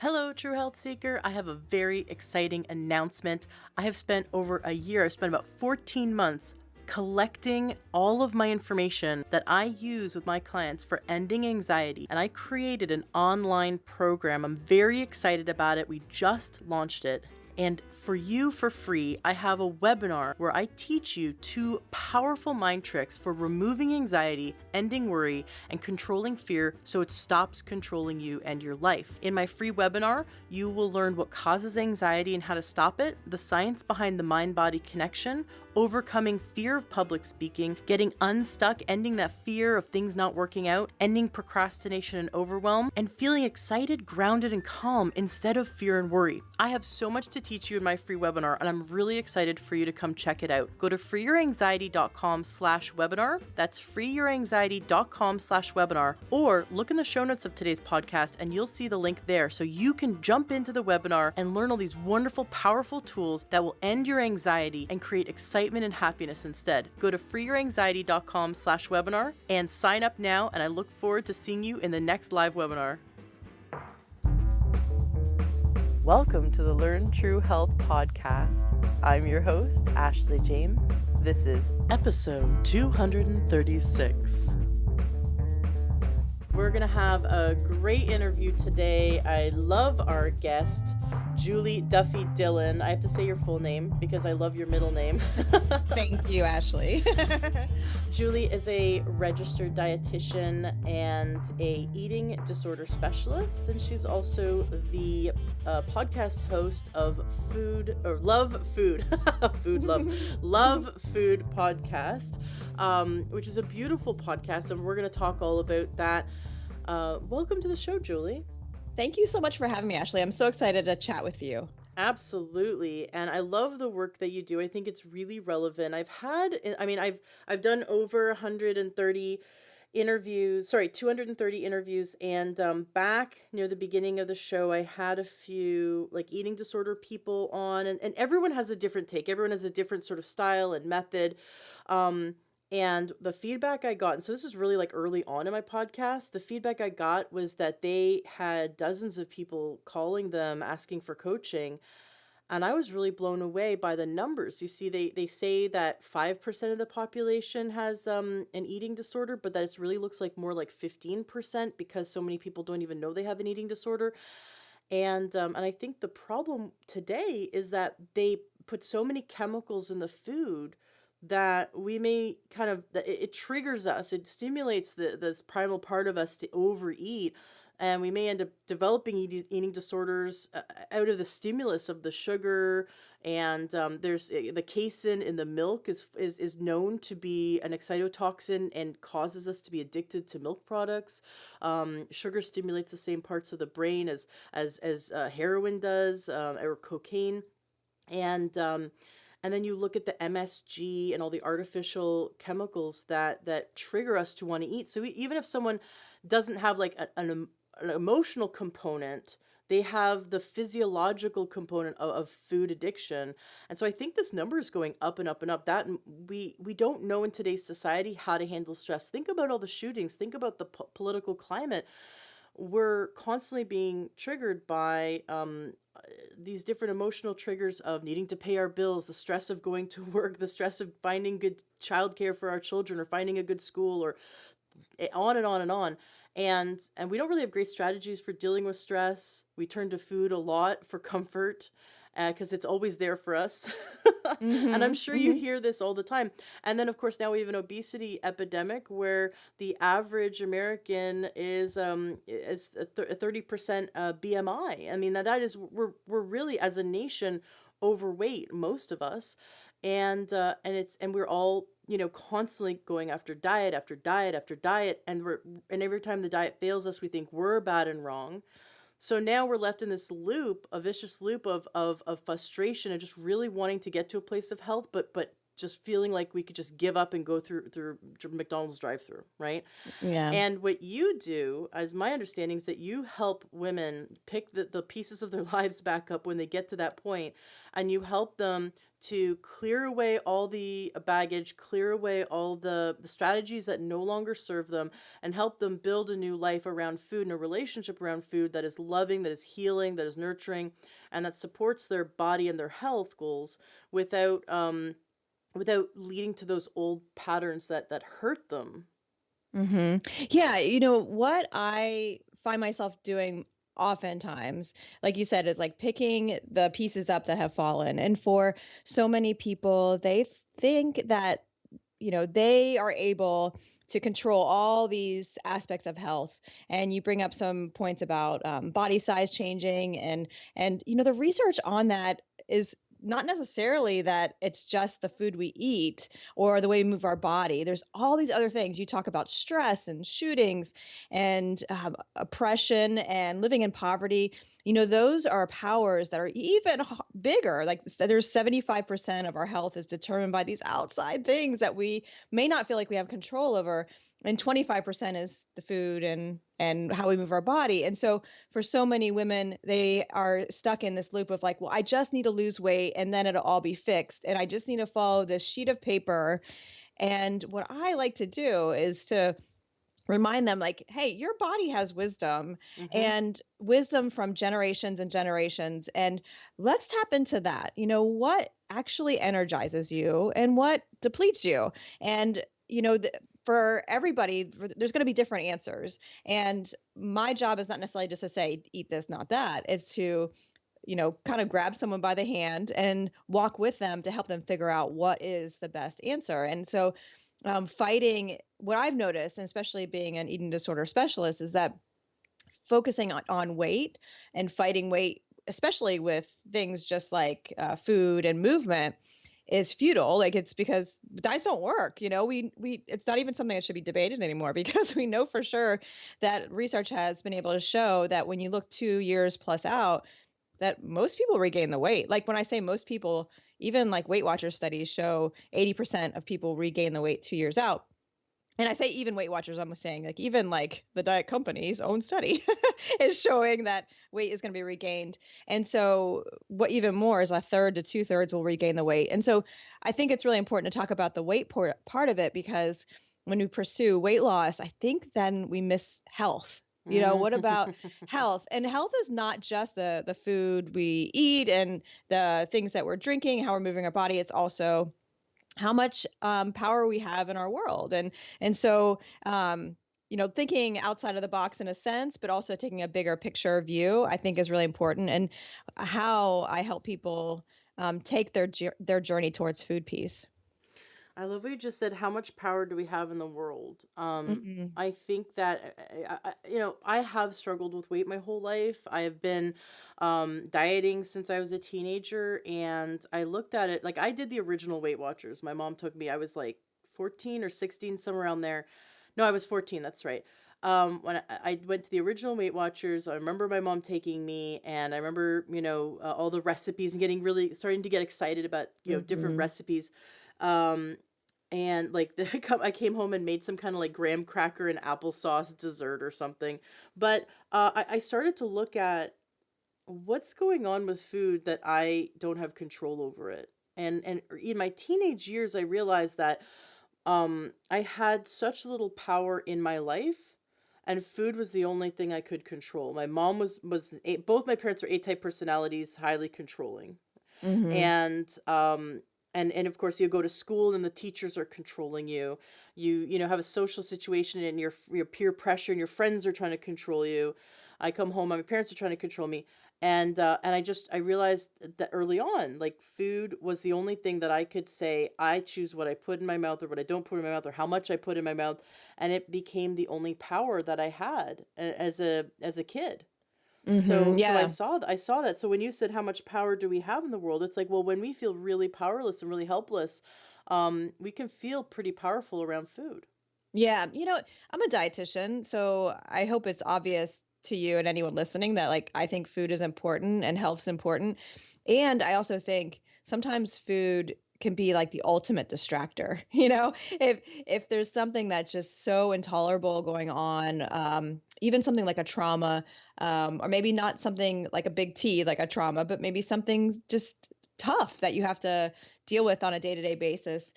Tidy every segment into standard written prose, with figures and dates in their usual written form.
Hello, True Health Seeker. I have a very exciting announcement. I have spent over a year, I've spent about 14 months collecting all of my information that I use with my clients for ending anxiety, and I created an online program. I'm very excited about it. We just launched it. And for you, for free, I have a webinar where I teach you 2 powerful mind tricks for removing anxiety, ending worry, and controlling fear so it stops controlling you and your life. In my free webinar, you will learn what causes anxiety and how to stop it, the science behind the mind-body connection, overcoming fear of public speaking, getting unstuck, ending that fear of things not working out, ending procrastination and overwhelm, and feeling excited, grounded, and calm instead of fear and worry. I have so much to teach you in my free webinar, and I'm really excited for you to come check it out. Go to freeyouranxiety.com/webinar. That's freeyouranxiety.com/webinar, or look in the show notes of today's podcast and you'll see the link there so you can jump into the webinar and learn all these wonderful, powerful tools that will end your anxiety and create excitement and happiness instead. Go to freeyouranxiety.com/webinar and sign up now, and I look forward to seeing you in the next live webinar. Welcome to the Learn True Health podcast. I'm your host, Ashley James. This is episode 236. We're going to have a great interview today. I love our guest, Julie Duffy Dillon. I have to say your full name because I love your middle name. Thank you, Ashley. Julie is a registered dietitian and a eating disorder specialist, and she's also the podcast host of Love Food podcast, which is a beautiful podcast, and we're going to talk all about that. Welcome to the show, Julie. Thank you so much for having me, Ashley. I'm so excited to chat with you. Absolutely. And I love the work that you do. I think it's really relevant. I've done over 230 interviews, and back near the beginning of the show, I had a few like eating disorder people on, and everyone has a different take. Everyone has a different sort of style and method. And the feedback I got, and so this is really like early on in my podcast, the feedback I got was that they had dozens of people calling them asking for coaching. And I was really blown away by the numbers. You see, they say that 5% of the population has an eating disorder, but that it really looks like more like 15% because so many people don't even know they have an eating disorder. And I think the problem today is that they put so many chemicals in the food that we may it triggers us. It stimulates this primal part of us to overeat, and we may end up developing eating disorders out of the stimulus of the sugar. And there's the casein in the milk is known to be an excitotoxin and causes us to be addicted to milk products. Sugar stimulates the same parts of the brain as heroin does, or cocaine. And then you look at the MSG and all the artificial chemicals that trigger us to want to eat. So even if someone doesn't have like an emotional component, they have the physiological component of food addiction. And so I think this number is going up and up and up. That we don't know in today's society how to handle stress. Think about all the shootings. Think about the political climate. We're constantly being triggered by these different emotional triggers of needing to pay our bills, the stress of going to work, the stress of finding good childcare for our children, or finding a good school, or on and on and on. And we don't really have great strategies for dealing with stress. We turn to food a lot for comfort because it's always there for us. And I'm sure you hear this all the time. And then, of course, now we have an obesity epidemic where the average American is a 30% BMI. I mean, that is, we're really, as a nation, overweight, most of us. And we're all, constantly going after diet after diet after diet. And every time the diet fails us, we think we're bad and wrong. So now we're left in this loop, a vicious loop of frustration and just really wanting to get to a place of health, but just feeling like we could just give up and go through McDonald's drive-through, right? Yeah. And what you do, as my understanding, is that you help women pick the pieces of their lives back up when they get to that point, and you help them to clear away all the baggage, clear away all the strategies that no longer serve them, and help them build a new life around food and a relationship around food that is loving, that is healing, that is nurturing, and that supports their body and their health goals without without leading to those old patterns that hurt them. Yeah, what I find myself doing oftentimes, like you said, is like picking the pieces up that have fallen. And for so many people, they think that, they are able to control all these aspects of health. And you bring up some points about body size changing, and the research on that is not necessarily that it's just the food we eat or the way we move our body. There's all these other things. You talk about stress and shootings and oppression and living in poverty. Those are powers that are even bigger. Like there's 75% of our health is determined by these outside things that we may not feel like we have control over. And 25% is the food and how we move our body. And so for so many women, they are stuck in this loop of like, well, I just need to lose weight and then it'll all be fixed. And I just need to follow this sheet of paper. And what I like to do is to remind them like, hey, your body has wisdom, Mhm. and wisdom from generations and generations, and let's tap into that. What actually energizes you and what depletes you. And for everybody, there's going to be different answers, and my job is not necessarily just to say eat this, not that. It's to kind of grab someone by the hand and walk with them to help them figure out what is the best answer. And so, fighting what I've noticed, and especially being an eating disorder specialist, is that focusing on weight and fighting weight, especially with things just like food and movement, is futile. Like it's because diets don't work. We it's not even something that should be debated anymore because we know for sure that research has been able to show that when you look 2 years plus out, that most people regain the weight. Like when I say most people, even like Weight Watchers studies show 80% of people regain the weight 2 years out. And I say even Weight Watchers, I'm saying like even like the diet company's own study is showing that weight is going to be regained. And so what even more is a third to two-thirds will regain the weight. And so I think it's really important to talk about the weight part of it, because when we pursue weight loss, I think then we miss health. Mm. What about health? And health is not just the food we eat and the things that we're drinking, how we're moving our body. It's also how much power we have in our world. And so thinking outside of the box in a sense, but also taking a bigger picture view, I think is really important. And how I help people take their journey towards food peace. I love what you just said. How much power do we have in the world? Hmm. I think that I have struggled with weight my whole life. I have been dieting since I was a teenager, and I looked at it like I did the original Weight Watchers. My mom took me. I was like 14 or 16, somewhere around there. No, I was 14. That's right. When I went to the original Weight Watchers, I remember my mom taking me, and I remember all the recipes and getting really starting to get excited about different Hmm. recipes. Um, and like I came home and made some kind of like graham cracker and applesauce dessert or something. But I started to look at what's going on with food that I don't have control over it. And in my teenage years, I realized that I had such little power in my life, and food was the only thing I could control. My mom both my parents were A-type personalities, highly controlling. Hmm. And and of course you go to school and the teachers are controlling you. You have a social situation and your peer pressure and your friends are trying to control you. I come home, my parents are trying to control me. And I realized that early on, like food was the only thing that I could say, I choose what I put in my mouth or what I don't put in my mouth or how much I put in my mouth. And it became the only power that I had as a kid. Hmm. So Yeah. I saw that. So when you said how much power do we have in the world, it's like, well, when we feel really powerless and really helpless, we can feel pretty powerful around food. Yeah, I'm a dietitian, so I hope it's obvious to you and anyone listening that like I think food is important and health's important. And I also think sometimes food can be like the ultimate distractor. If there's something that's just so intolerable going on, even something like a trauma, or maybe not something like a big T, like a trauma, but maybe something just tough that you have to deal with on a day-to-day basis.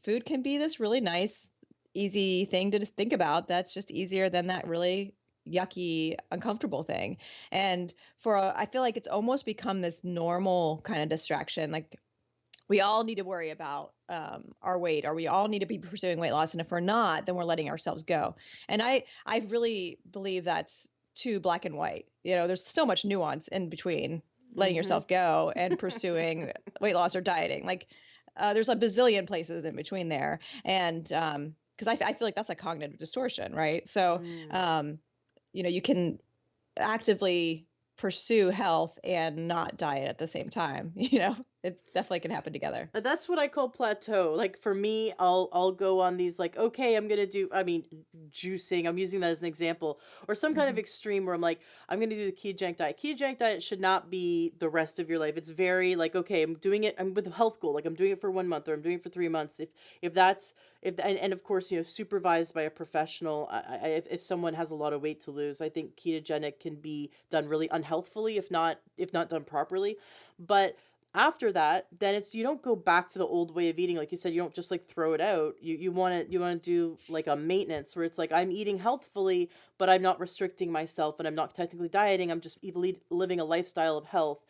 Food can be this really nice, easy thing to just think about. That's just easier than that really yucky, uncomfortable thing. And I feel like it's almost become this normal kind of distraction. Like we all need to worry about our weight, or we all need to be pursuing weight loss. And if we're not, then we're letting ourselves go. And I really believe that's too black and white. There's so much nuance in between letting Hmm. yourself go and pursuing weight loss or dieting. Like there's a bazillion places in between there. And because I feel like that's a cognitive distortion, right? So, Mm. um, you can actively pursue health and not diet at the same time. It definitely can happen together. That's what I call plateau. Like for me, I'll go on these like, okay, I'm gonna do. I mean, juicing. I'm using that as an example, or some kind of Hmm. extreme where I'm like, I'm gonna do the ketogenic diet. Ketogenic diet should not be the rest of your life. It's very like, okay, I'm doing it. I'm with a health goal. Like I'm doing it for 1 month or I'm doing it for 3 months. If that's if and of course supervised by a professional. If someone has a lot of weight to lose, I think ketogenic can be done really unhealthfully if not done properly, but after that, then it's you don't go back to the old way of eating. Like you said, you don't just like throw it out. You want to do like a maintenance where it's like I'm eating healthfully, but I'm not restricting myself and I'm not technically dieting. I'm just living a lifestyle of health.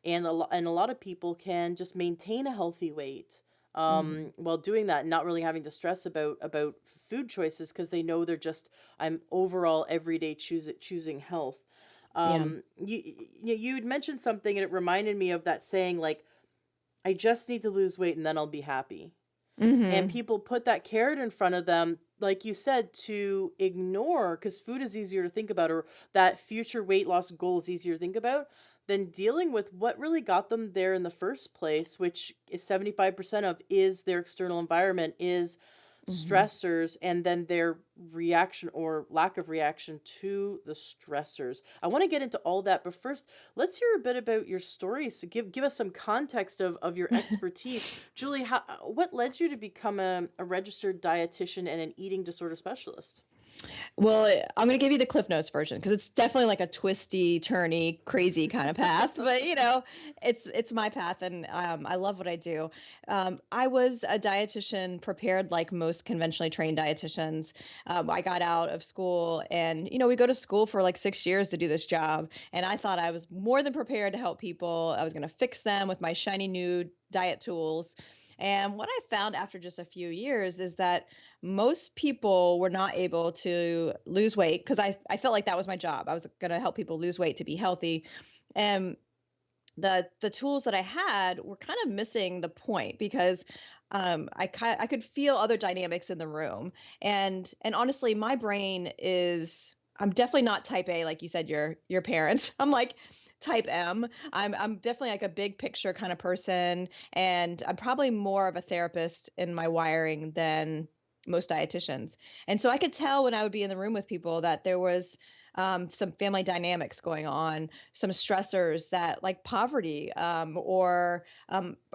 And a lot of people can just maintain a healthy weight Hmm. while doing that and not really having to stress about food choices because they know they're just I'm overall everyday choosing health. Yeah. You'd mentioned something and it reminded me of that saying like I just need to lose weight and then I'll be happy. And Hmm. people put that carrot in front of them, like you said, to ignore because food is easier to think about, or that future weight loss goal is easier to think about than dealing with what really got them there in the first place, which is 75% of is their external environment, is Hmm. stressors, and then their reaction or lack of reaction to the stressors. I want to get into all that, but first, let's hear a bit about your story. So give us some context of your expertise. Julie, what led you to become a registered dietitian and an eating disorder specialist? Well, I'm going to give you the Cliff Notes version because it's definitely like a twisty, turny, crazy kind of path. But it's my path, and I love what I do. I was a dietitian prepared like most conventionally trained dietitians. I got out of school, and we go to school for like 6 years to do this job, and I thought I was more than prepared to help people. I was going to fix them with my shiny new diet tools. And what I found after just a few years is that most people were not able to lose weight because I felt like that was my job. I was going to help people lose weight to be healthy. And the tools that I had were kind of missing the point because I could feel other dynamics in the room. And honestly, my brain is I'm definitely not type A like you said your parents. I'm like type M. I'm definitely like a big picture kind of person, and I'm probably more of a therapist in my wiring than most dietitians. And so I could tell when I would be in the room with people that there was some family dynamics going on, some stressors that like poverty, or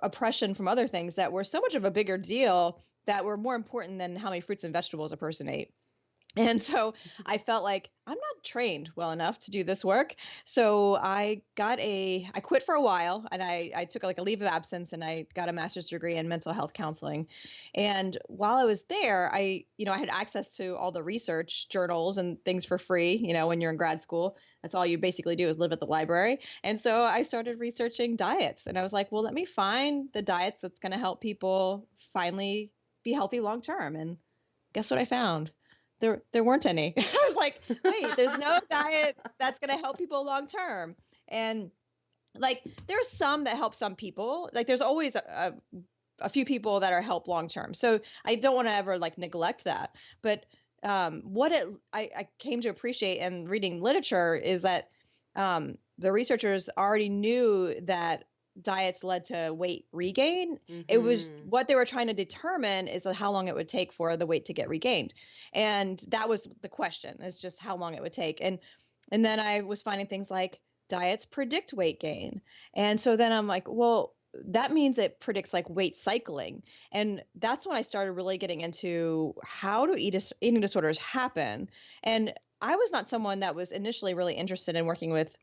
oppression from other things that were so much of a bigger deal that were more important than how many fruits and vegetables a person ate. And so I felt like I'm not trained well enough to do this work. So I quit for a while, and I took like a leave of absence, and I got a master's degree in mental health counseling. And while I was there, I had access to all the research journals and things for free. When you're in grad school, that's all you basically do is live at the library. And so I started researching diets, and I was like, well, let me find the diets that's going to help people finally be healthy long term. And guess what I found? There weren't any. I was like, wait, there's no diet that's going to help people long term. And like there's some that help some people. Like there's always a few people that are helped long term. So I don't want to ever like neglect that. But I came to appreciate in reading literature is that the researchers already knew that diets led to weight regain. It was Hmm. what they were trying to determine is how long it would take for the weight to get regained. And that was the question, is just how long it would take. And then I was finding things like diets predict weight gain. And so then I'm like, well, that means it predicts like weight cycling. And that's when I started really getting into how do eating disorders happen. And I was not someone that was initially really interested in working with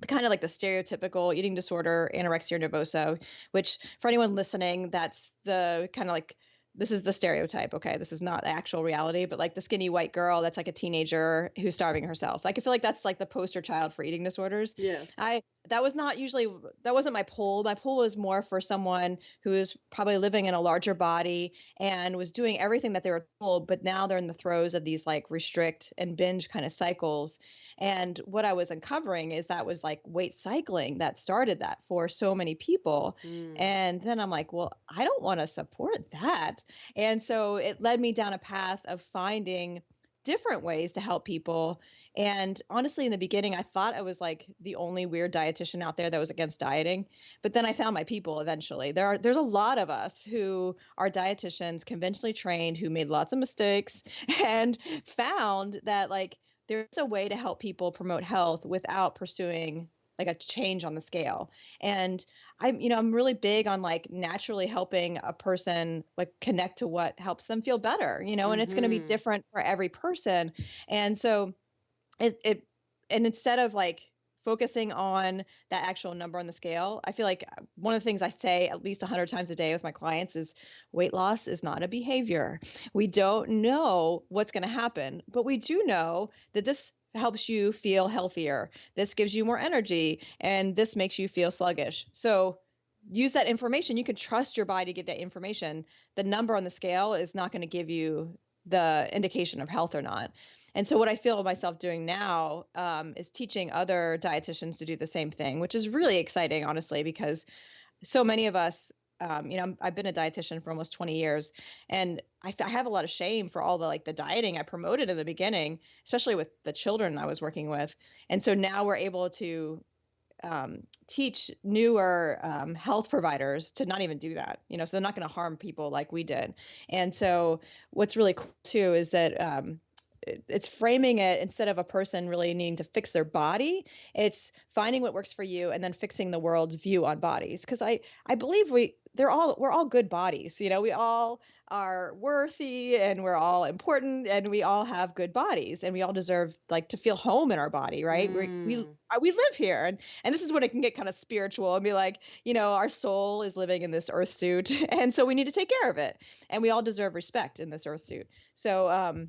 kind of like the stereotypical eating disorder, anorexia nervosa, which for anyone listening, that's the kind of like, this is the stereotype. Okay. This is not the actual reality, but like the skinny white girl that's like a teenager who's starving herself. Like I feel like that's like the poster child for eating disorders. Yeah. I, that was not usually, that wasn't my pull. My pull was more for someone who is probably living in a larger body and was doing everything that they were told, but now they're in the throes of these like restrict and binge kind of cycles. And what I was uncovering is that was like weight cycling that started that for so many people. Mm. And then I'm like, well, I don't want to support that. And so it led me down a path of finding different ways to help people. And honestly, in the beginning, I thought I was like the only weird dietitian out there that was against dieting. But then I found my people eventually. There's a lot of us who are dietitians, conventionally trained, who made lots of mistakes and found that like there's a way to help people promote health without pursuing like a change on the scale. And I'm really big on like naturally helping a person like connect to what helps them feel better, and it's going to be Mm-hmm. different for every person. And so it and instead of like focusing on that actual number on the scale, I feel like one of the things I say at least 100 times a day with my clients is weight loss is not a behavior. We don't know what's going to happen, but we do know that this helps you feel healthier. This gives you more energy and this makes you feel sluggish. So use that information. You can trust your body to get that information. The number on the scale is not going to give you the indication of health or not. And so what I feel myself doing now is teaching other dietitians to do the same thing, which is really exciting, honestly, because so many of us, I've been a dietitian for almost 20 years, and I have a lot of shame for all the like the dieting I promoted in the beginning, especially with the children I was working with. And so now we're able to teach newer health providers to not even do that, so they're not going to harm people like we did. And so what's really cool too is that it's framing it instead of a person really needing to fix their body. It's finding what works for you and then fixing the world's view on bodies. Because I believe we're all good bodies. We all are worthy and we're all important and we all have good bodies and we all deserve like to feel home in our body, right? Mm. We live here, and this is when it can get kind of spiritual and be like, our soul is living in this earth suit, and so we need to take care of it, and we all deserve respect in this earth suit. So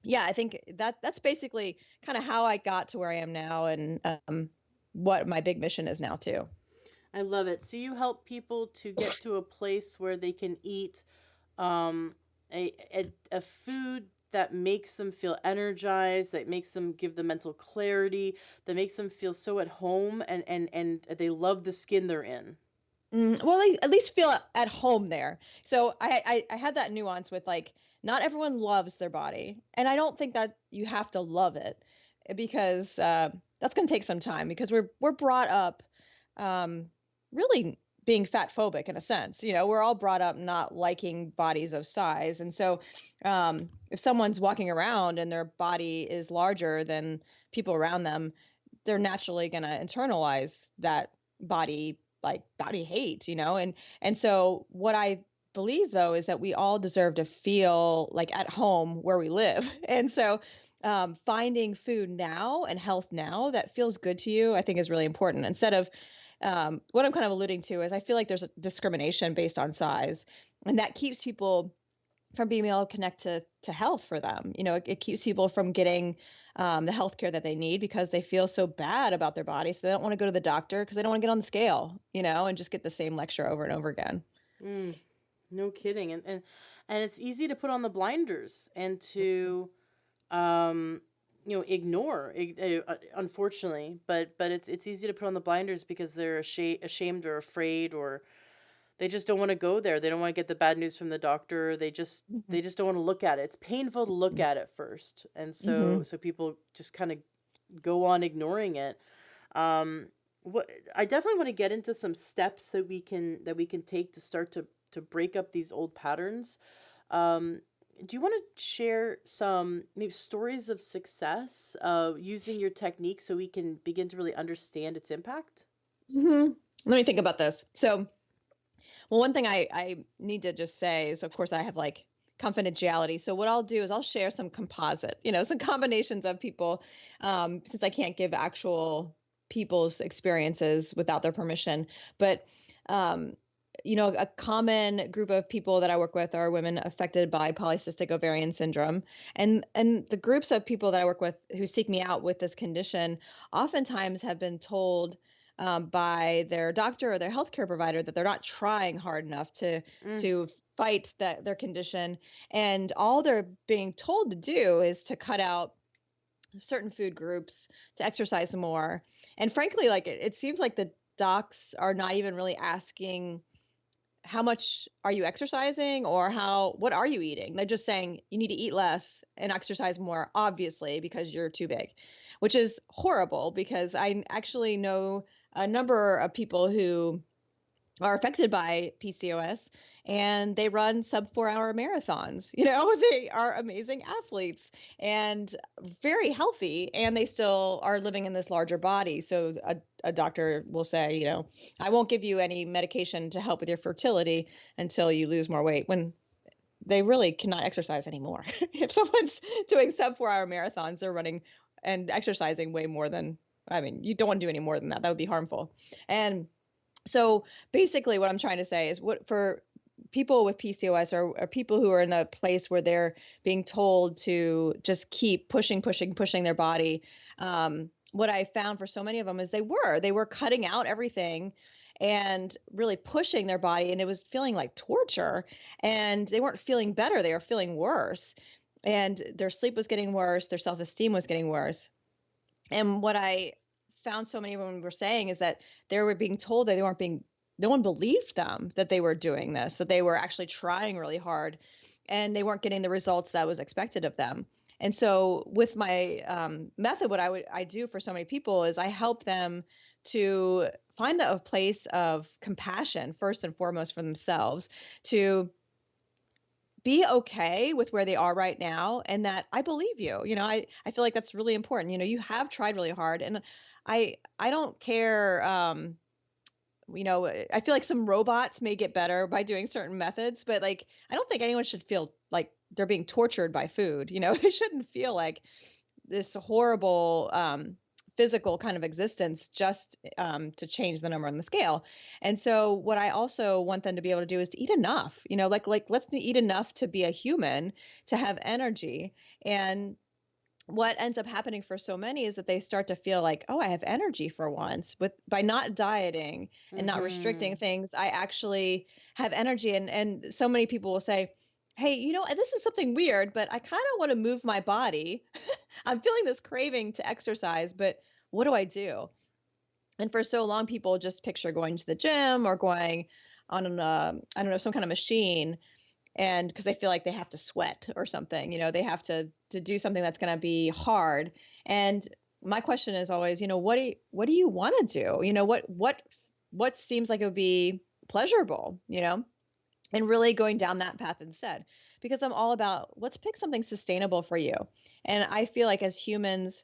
yeah, I think that's basically kind of how I got to where I am now, and what my big mission is now too. I love it. So you help people to get to a place where they can eat um, a food that makes them feel energized, that makes them give them mental clarity, that makes them feel so at home and they love the skin they're in. Well, they at least feel at home there. So I had that nuance with like not everyone loves their body, and I don't think that you have to love it because that's going to take some time because we're brought up um, really being fat phobic in a sense. We're all brought up not liking bodies of size, and so if someone's walking around and their body is larger than people around them, they're naturally going to internalize that body like body hate, and so what I believe though is that we all deserve to feel like at home where we live. And so finding food now and health now that feels good to you, I think is really important. Instead of what I'm kind of alluding to is I feel like there's a discrimination based on size, and that keeps people from being able to connect to health for them. It keeps people from getting the health care that they need because they feel so bad about their body. So they don't want to go to the doctor because they don't want to get on the scale, and just get the same lecture over and over again. Mm, no kidding. And it's easy to put on the blinders and to ignore, unfortunately, but it's easy to put on the blinders because they're ashamed or afraid, or they just don't want to go there. They don't want to get the bad news from the doctor. Mhm. They just don't want to look at it. It's painful to look at it first. And Mhm. so people just kind of go on ignoring it. Um what I definitely want to get into some steps that we can take to start to break up these old patterns. Um do you want to share some maybe stories of success using your technique so we can begin to really understand its impact? Mhm. Let me think about this. So, Well, one thing I need to just say is, of course, I have like confidentiality. So what I'll do is I'll share some composite, some combinations of people, since I can't give actual people's experiences without their permission. But um, a common group of people that I work with are women affected by polycystic ovarian syndrome, and the groups of people that I work with who seek me out with this condition oftentimes have been told by their doctor or their healthcare provider that they're not trying hard enough Mm, to fight their condition, and all they're being told to do is to cut out certain food groups, to exercise more. And frankly, like it seems like the docs are not even really asking how much are you exercising or what are you eating. They're just saying you need to eat less and exercise more, obviously, because you're too big, which is horrible because I actually know a number of people who are affected by PCOS, and they run sub 4 hour marathons. They are amazing athletes and very healthy, and they still are living in this larger body. So a doctor will say, I won't give you any medication to help with your fertility until you lose more weight, when they really cannot exercise anymore. If someone's doing sub 4 hour marathons, they're running and exercising way more than, I mean, you don't want to do any more than that. That would be harmful. And so basically, what I'm trying to say is, what for people with PCOS, or people who are in a place where they're being told to just keep pushing their body. What I found for so many of them is they were cutting out everything and really pushing their body, and it was feeling like torture. And they weren't feeling better; they were feeling worse. And their sleep was getting worse, their self-esteem was getting worse. And what I found so many of them were saying is that they were being told that no one believed them, that they were doing this, that they were actually trying really hard, and they weren't getting the results that was expected of them. And so with my method, what I do for so many people is I help them to find a place of compassion, first and foremost, for themselves, to be okay with where they are right now, and that I believe you. I feel like that's really important. You have tried really hard, and I don't care. I feel like some robots may get better by doing certain methods, but like I don't think anyone should feel like they're being tortured by food. They shouldn't feel like this horrible physical kind of existence just to change the number on the scale. And so what I also want them to be able to do is to eat enough, like let's eat enough to be a human, to have energy. And what ends up happening for so many is that they start to feel like, oh, I have energy for once. With By not dieting and not restricting mhm. things, I actually have energy. And so many people will say, hey, this is something weird, but I kind of want to move my body. I'm feeling this craving to exercise, but what do I do? And for so long, people just picture going to the gym or going on I don't know, some kind of machine, and because they feel like they have to sweat or something, they have to do something that's going to be hard. And my question is always, what do you want to do? What seems like it would be pleasurable, and really going down that path instead, because I'm all about, let's pick something sustainable for you. And I feel like as humans,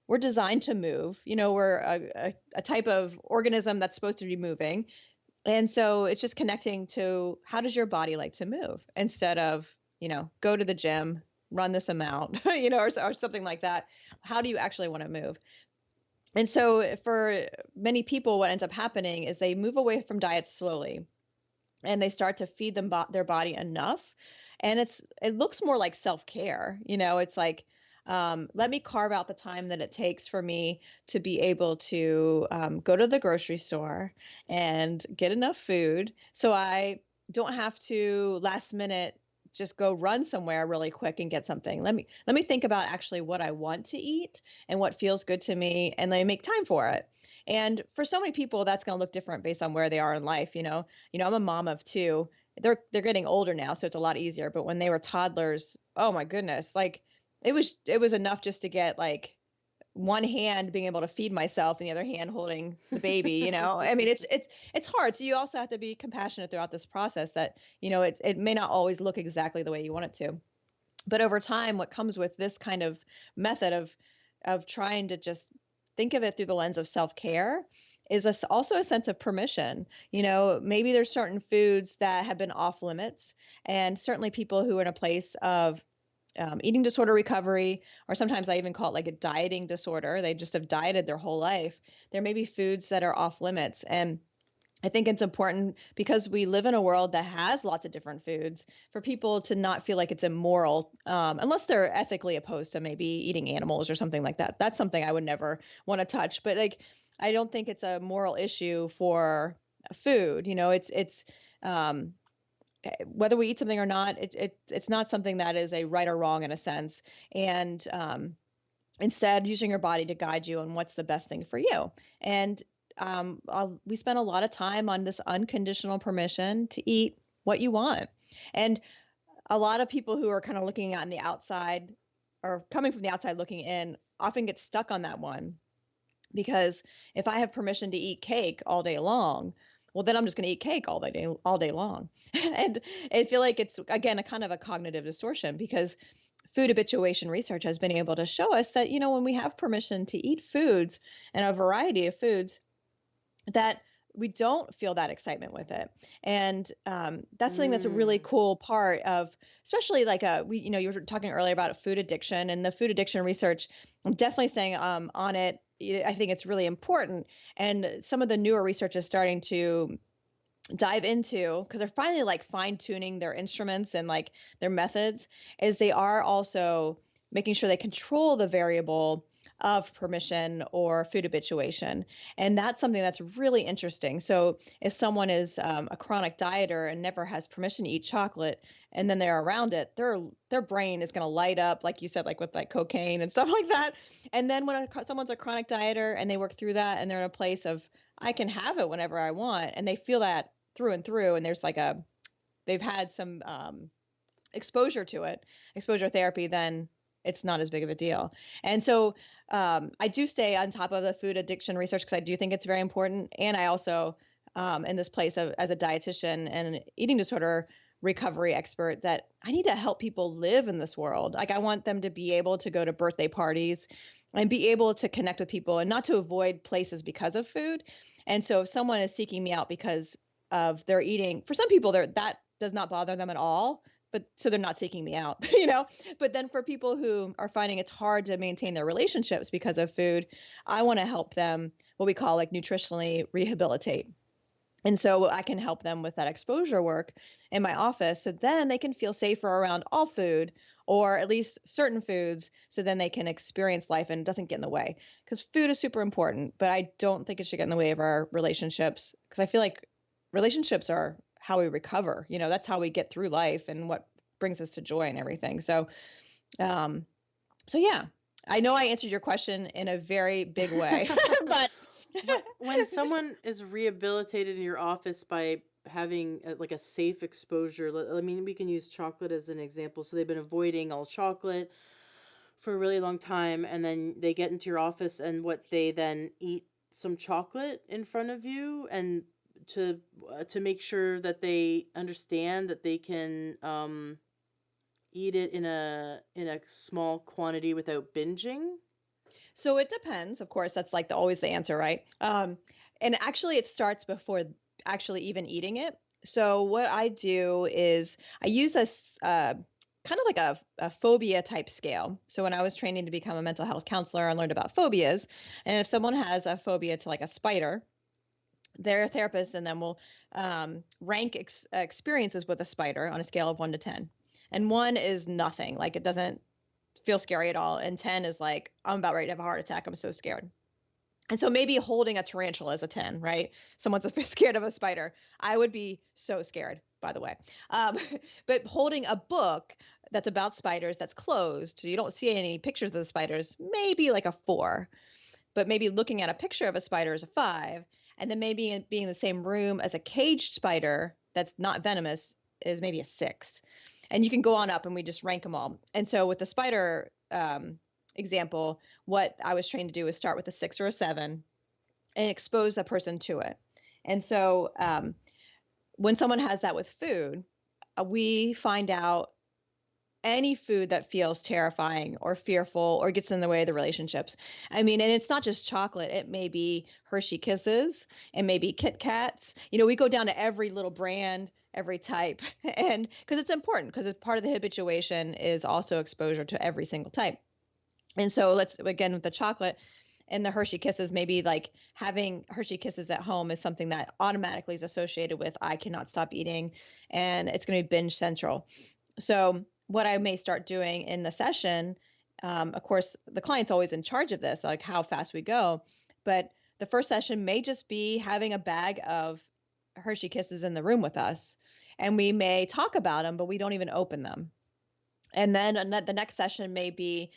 we're designed to move. We're a type of organism that's supposed to be moving. And so it's just connecting to, how does your body like to move, instead of, go to the gym, run this amount, or something like that. How do you actually want to move? And so for many people, what ends up happening is they move away from diets slowly, and they start to feed their body enough. And it looks more like self-care. It's like, let me carve out the time that it takes for me to be able to go to the grocery store and get enough food, so I don't have to last minute just go run somewhere really quick and get something. Let me think about actually what I want to eat and what feels good to me, and let me make time for it. And for so many people, that's going to look different based on where they are in life. I'm a mom of two. They're getting older now, so it's a lot easier. But when they were toddlers, oh my goodness, like it was enough just to get like one hand being able to feed myself and the other hand holding the baby. I mean, it's hard. So you also have to be compassionate throughout this process, that it may not always look exactly the way you want it to. But over time, what comes with this kind of method of trying to just think of it through the lens of self-care is also a sense of permission. Maybe there's certain foods that have been off limits, and certainly people who are in a place of eating disorder recovery, or sometimes I even call it like a dieting disorder. They just have dieted their whole life. There may be foods that are off limits. And I think it's important because we live in a world that has lots of different foods for people to not feel like it's immoral, unless they're ethically opposed to maybe eating animals or something like that. That's something I would never want to touch. But like, I don't think it's a moral issue for food. Um, whether we eat something or not, it's not something that is a right or wrong in a sense. And instead, using your body to guide you on what's the best thing for you. And we spend a lot of time on this unconditional permission to eat what you want. And a lot of people who are kind of looking on the outside or coming from the outside looking in often get stuck on that one. Because if I have permission to eat cake all day long, well, then I'm just going to eat cake all day long. And I feel like it's, again, a kind of a cognitive distortion because food habituation research has been able to show us that, when we have permission to eat foods and a variety of foods, that we don't feel that excitement with it. And that's something that's a really Mm. cool part of, especially like you were talking earlier about food addiction and the food addiction research. I'm definitely saying on it, I think it's really important. And some of the newer research is starting to dive into, because they're finally like fine tuning their instruments and like their methods, is they are also making sure they control the variable of permission or food habituation. And that's something that's really interesting. So if someone is a chronic dieter and never has permission to eat chocolate, and then they're around it, their brain is going to light up, like you said, like with like cocaine and stuff like that. And then when someone's a chronic dieter and they work through that and they're in a place of I can have it whenever I want, and they feel that through and through, and there's like they've had some exposure to it, exposure therapy, then it's not as big of a deal. And so I do stay on top of the food addiction research because I do think it's very important. And I also, in this place of as a dietitian and an eating disorder recovery expert, that I need to help people live in this world. Like I want them to be able to go to birthday parties and be able to connect with people and not to avoid places because of food. And so if someone is seeking me out because of their eating, for some people that does not bother them at all, but so they're not seeking me out, But then for people who are finding it's hard to maintain their relationships because of food, I want to help them what we call like nutritionally rehabilitate. And so I can help them with that exposure work in my office so then they can feel safer around all food or at least certain foods so then they can experience life and it doesn't get in the way. Because food is super important, but I don't think it should get in the way of our relationships because I feel like relationships are how we recover. That's how we get through life and what brings us to joy and everything. Um, so yeah, I know I answered your question in a very big way, but When someone is rehabilitated in your office by having like a safe exposure, I mean, we can use chocolate as an example. So they've been avoiding all chocolate for a really long time, and then they get into your office, and what they then eat some chocolate in front of you, and to make sure that they understand that they can eat it in a small quantity without binging. so it depends. Of course, that's like always the answer, right? And actually, it starts before actually even eating it. So what I do is I use kind of like a phobia type scale. So when I was training to become a mental health counselor, I learned about phobias. And if someone has a phobia to like a spider, their therapist and then will rank experiences with a spider on a scale of 1 to 10. And 1 is nothing, like it doesn't feel scary at all. And 10 is like, I'm about ready to have a heart attack. I'm so scared. And so maybe holding a tarantula is a 10, right? Someone's scared of a spider. I would be so scared, by the way. Um, but holding a book that's about spiders that's closed, so you don't see any pictures of the spiders, maybe like a 4. But maybe looking at a picture of a spider is a 5. And then maybe being in the same room as a caged spider that's not venomous is maybe a 6. And you can go on up and we just rank them all. And so with the spider example, what I was trained to do is start with a 6 or a 7 and expose that person to it. And so when someone has that with food, we find out any food that feels terrifying or fearful or gets in the way of the relationships. I mean, and it's not just chocolate. It may be Hershey Kisses, and maybe Kit Kats. We go down to every little brand, every type, and because it's important, because it's part of the habituation is also exposure to every single type. And so let's again with the chocolate and the Hershey Kisses, maybe like having Hershey Kisses at home is something that automatically is associated with I cannot stop eating, and it's going to be binge central. So what I may start doing in the session, of course, the client's always in charge of this, like how fast we go, but the first session may just be having a bag of Hershey Kisses in the room with us, and we may talk about them, but we don't even open them. And then the next session may be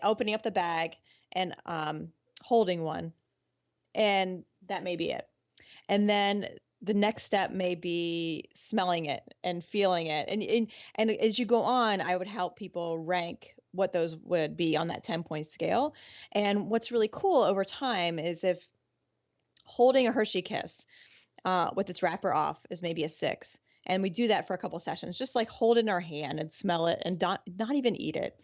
opening up the bag and holding one, and that may be it. And then the next step may be smelling it and feeling it. And as you go on, I would help people rank what those would be on that 10-point scale. And what's really cool over time is if holding a Hershey Kiss with its wrapper off is maybe a 6. And we do that for a couple sessions, just like hold it in our hand and smell it and not even eat it.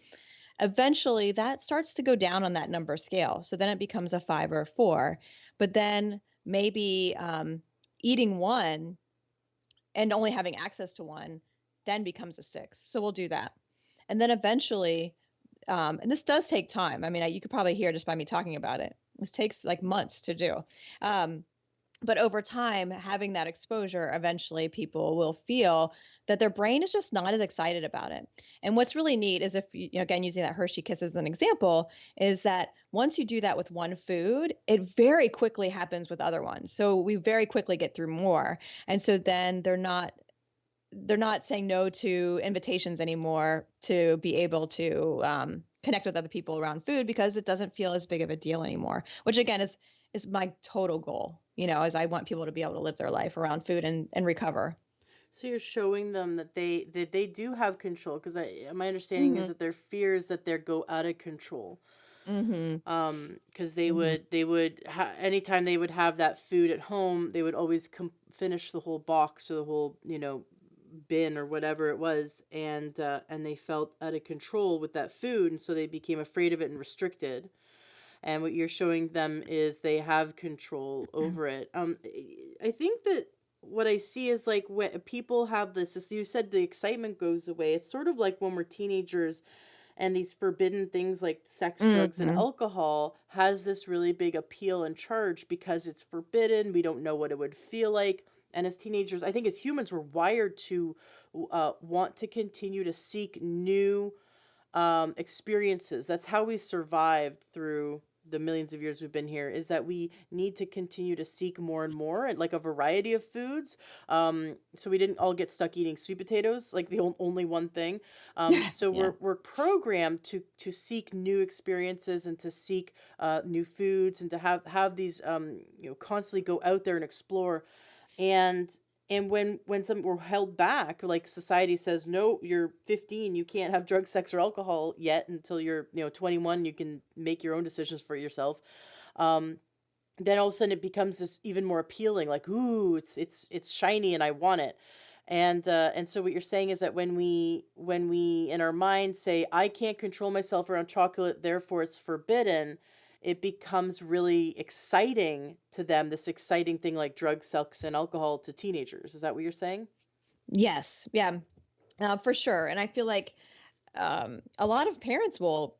Eventually, that starts to go down on that number scale. So then it becomes a 5 or a 4. But then maybe eating one and only having access to one then becomes a 6. So we'll do that. And then eventually, and this does take time. I mean, you could probably hear just by me talking about it. This takes like months to do. But over time, having that exposure, eventually people will feel that their brain is just not as excited about it. And what's really neat is if again, using that Hershey Kiss as an example, is that once you do that with one food, it very quickly happens with other ones. So we very quickly get through more. And so then they're not saying no to invitations anymore to be able to connect with other people around food, because it doesn't feel as big of a deal anymore, which again is my total goal, as I want people to be able to live their life around food and recover. So you're showing them that they do have control, because my understanding is Mhm. that their fear is that they go out of control. Mhm. Because they Mhm. would anytime they would have that food at home, they would always finish the whole box or the whole bin or whatever it was, and they felt out of control with that food, and so they became afraid of it and restricted. And what you're showing them is they have control over it. I think that what I see is like when people have this, as you said, the excitement goes away. It's sort of like when we're teenagers and these forbidden things like sex, drugs, and Mhm. alcohol has this really big appeal and charge because it's forbidden. We don't know what it would feel like. And as teenagers, I think as humans, we're wired to want to continue to seek new experiences. That's how we survived through the millions of years we've been here, is that we need to continue to seek more and more, and like a variety of foods, so we didn't all get stuck eating sweet potatoes like the only one thing. So Yeah. we're programmed to seek new experiences and to seek new foods and to have these constantly go out there and explore. And when some we're held back, like society says, no, you're 15, you can't have drugs, sex, or alcohol yet until you're 21, you can make your own decisions for yourself. um then all of a sudden it becomes this even more appealing, like, ooh, it's shiny and I want it. And so what you're saying is that when we in our mind say, I can't control myself around chocolate, therefore it's forbidden, it becomes really exciting to them, this exciting thing like drugs, sex, and alcohol to teenagers. Is that what you're saying? Yes. Yeah. For sure. And I feel like a lot of parents will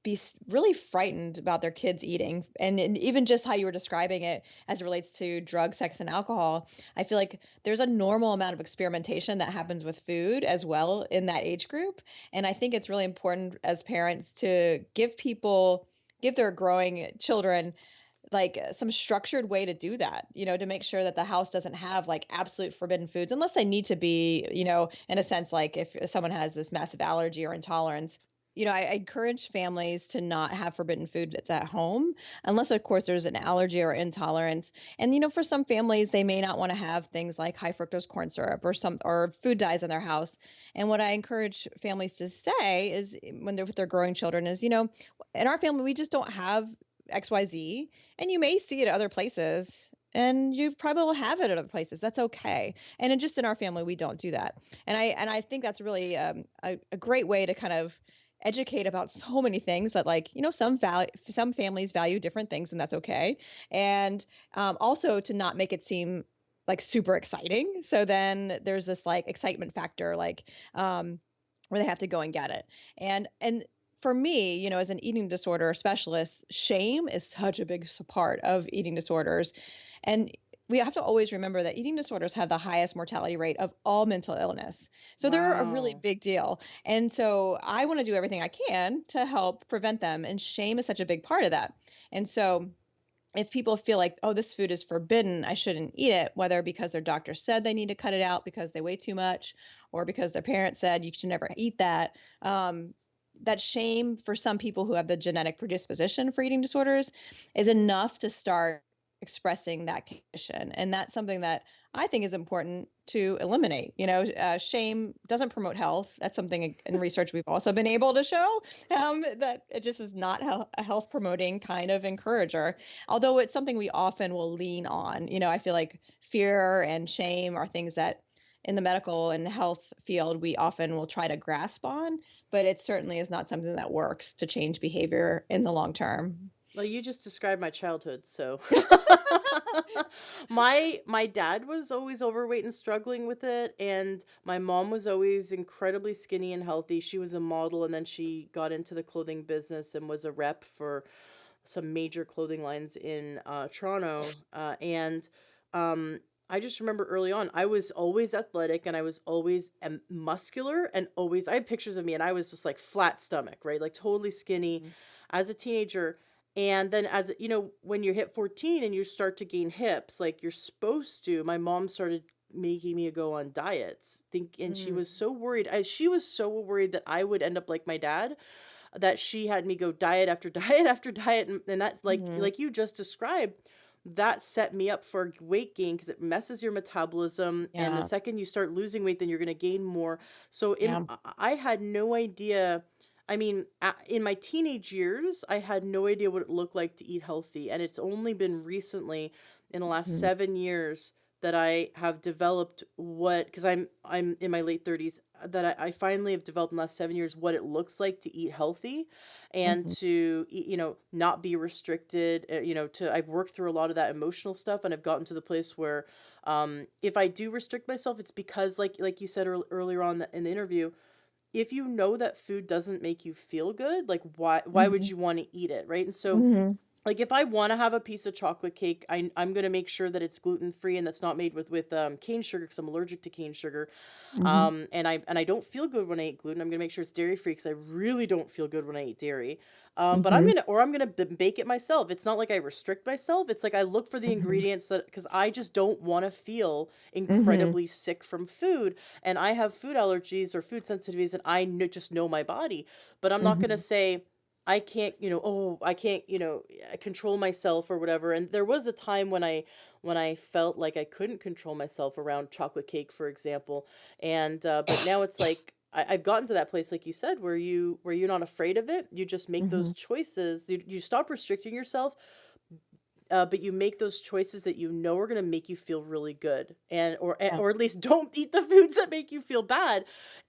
be really frightened about their kids eating, and even just how you were describing it as it relates to drugs, sex, and alcohol. I feel like there's a normal amount of experimentation that happens with food as well in that age group, and I think it's really important as parents to give their growing children like some structured way to do that, to make sure that the house doesn't have like absolute forbidden foods unless they need to be, in a sense, like if someone has this massive allergy or intolerance. I encourage families to not have forbidden food that's at home, unless, of course, there's an allergy or intolerance. And, for some families, they may not want to have things like high fructose corn syrup or food dyes in their house. And what I encourage families to say is when they're with their growing children is, in our family, we just don't have XYZ, and you may see it at other places. and you probably will have it at other places. That's okay. And just in our family, we don't do that. And I think that's really a great way to kind of educate about so many things that, like, some families value different things, and that's okay. And also to not make it seem like super exciting. So then there's this like excitement factor, like where they have to go and get it. And for me, as an eating disorder specialist, shame is such a big part of eating disorders. And we have to always remember that eating disorders have the highest mortality rate of all mental illness. So they're a really Wow. big deal. And so I want to do everything I can to help prevent them. And shame is such a big part of that. And so if people feel like, oh, this food is forbidden, I shouldn't eat it, whether because their doctor said they need to cut it out because they weigh too much, or because their parents said you should never eat that. That shame for some people who have the genetic predisposition for eating disorders is enough to start expressing that condition. And that's something that I think is important to eliminate. Shame doesn't promote health. That's something in research we've also been able to show, that it just is not a health promoting kind of encourager. Although it's something we often will lean on. I feel like fear and shame are things that in the medical and health field we often will try to grasp on, but it certainly is not something that works to change behavior in the long term. Well, you just described my childhood, so my dad was always overweight and struggling with it, and my mom was always incredibly skinny and healthy. She was a model, and then she got into the clothing business and was a rep for some major clothing lines in Toronto. And I just remember early on, I was always athletic and I was always muscular, and always, I had pictures of me and I was just like flat stomach, right? Like totally skinny Mhm. as a teenager. And then when you hit 14 and you start to gain hips, like you're supposed to, my mom started making me go on diets. And she was Mm. so worried. She was so worried that I would end up like my dad, that she had me go diet after diet after diet, and that's Mhm. like you just described, that set me up for weight gain because it messes your metabolism, and the Yeah. second you start losing weight, then you're going to gain more. So Yeah. I had no idea. I mean, in my teenage years, I had no idea what it looked like to eat healthy, and it's only been recently, in the last Mhm. 7 years, that I have developed what, because I'm in my late 30s, that I finally have developed in the last 7 years what it looks like to eat healthy, and Mhm. to eat, not be restricted. To I've worked through a lot of that emotional stuff, and I've gotten to the place where, if I do restrict myself, it's because, like you said earlier on in the interview, if you know that food doesn't make you feel good, like why would Mhm. you want to eat it, right? And so, Mhm. like, if I wanna have a piece of chocolate cake, I'm gonna make sure that it's gluten-free and that's not made with cane sugar, because 'cause I'm allergic to cane sugar. Mhm. And I don't feel good when I eat gluten. I'm gonna make sure it's dairy-free because I really don't feel good when I eat dairy. But Mhm. I'm gonna b bake it myself. It's not like I restrict myself, it's like I look for the Mhm. ingredients, that because I just don't wanna feel Mhm. incredibly sick from food, and I have food allergies or food sensitivities, and just know my body. But I'm not gonna Mhm. say, I can't, "Oh, I can't, control myself," or whatever. And there was a time when I felt like I couldn't control myself around chocolate cake, for example. And but now it's like I've gotten to that place, like you said, where you're not afraid of it. You just make those Mhm. choices. You stop restricting yourself, but you make those choices that you know are going to make you feel really good, and Yeah. or at least don't eat the foods that make you feel bad.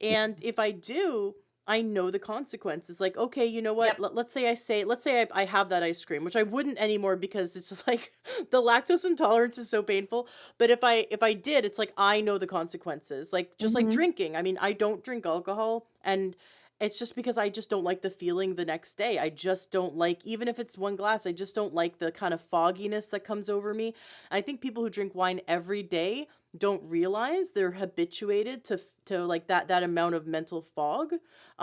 Yeah. And if I do, I know the consequences. Like, okay, you know what? Yep. Let's say I have that ice cream, which I wouldn't anymore because it's just like the lactose intolerance is so painful. But if I did, it's like I know the consequences. Like, just like Mhm. drinking. I mean, I don't drink alcohol, and it's just because I just don't like the feeling the next day. I just don't like, even if it's one glass, I just don't like the kind of fogginess that comes over me. I think people who drink wine every day don't realize they're habituated to like that amount of mental fog.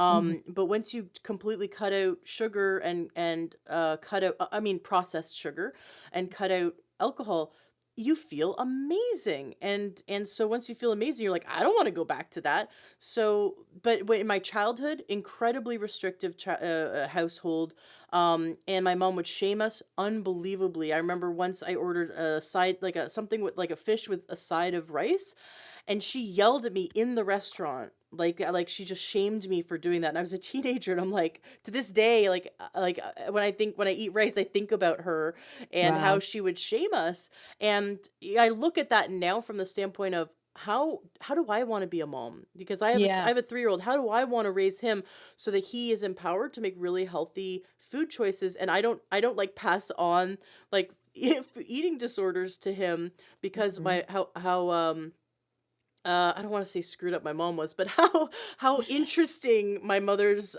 Mhm. But once you completely cut out sugar, and cut out, I mean, processed sugar, and cut out alcohol, you feel amazing. And so once you feel amazing, you're like, I don't want to go back to that. So, but in my childhood, incredibly restrictive household, and my mom would shame us unbelievably. I remember once I ordered a side, like a something with like a fish with a side of rice, and she yelled at me in the restaurant. Like she just shamed me for doing that. And I was a teenager, and I'm like, to this day, when I eat rice, I think about her and how Wow. she would shame us. And I look at that now from the standpoint of how do I want to be a mom? Because I Yeah. have a 3-year old. How do I want to raise him so that he is empowered to make really healthy food choices, and I don't like pass on like eating disorders to him because Mhm. my how I don't want to say screwed up my mom was, but how interesting my mother's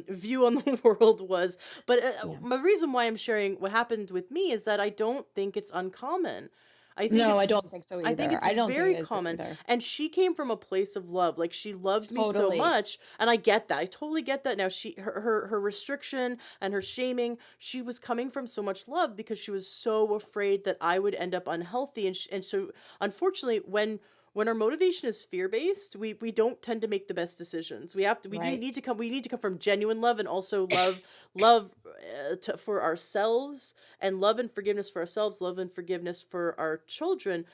view on the world was. But Yeah. my reason why I'm sharing what happened with me is that I don't think it's uncommon. I think No, it's I v- don't think so I think either. it's I don't think very it is common, either. and she came from a place of love. Like she loved me so Totally. much, and I get that. I totally get that now. Her restriction and her shaming, she was coming from so much love because she was so afraid that I would end up unhealthy, and so unfortunately when our motivation is fear-based, we don't tend to make the best decisions. We do need to Right. come we need to come from genuine love, and also love for ourselves, and love and forgiveness for ourselves, love and forgiveness for our children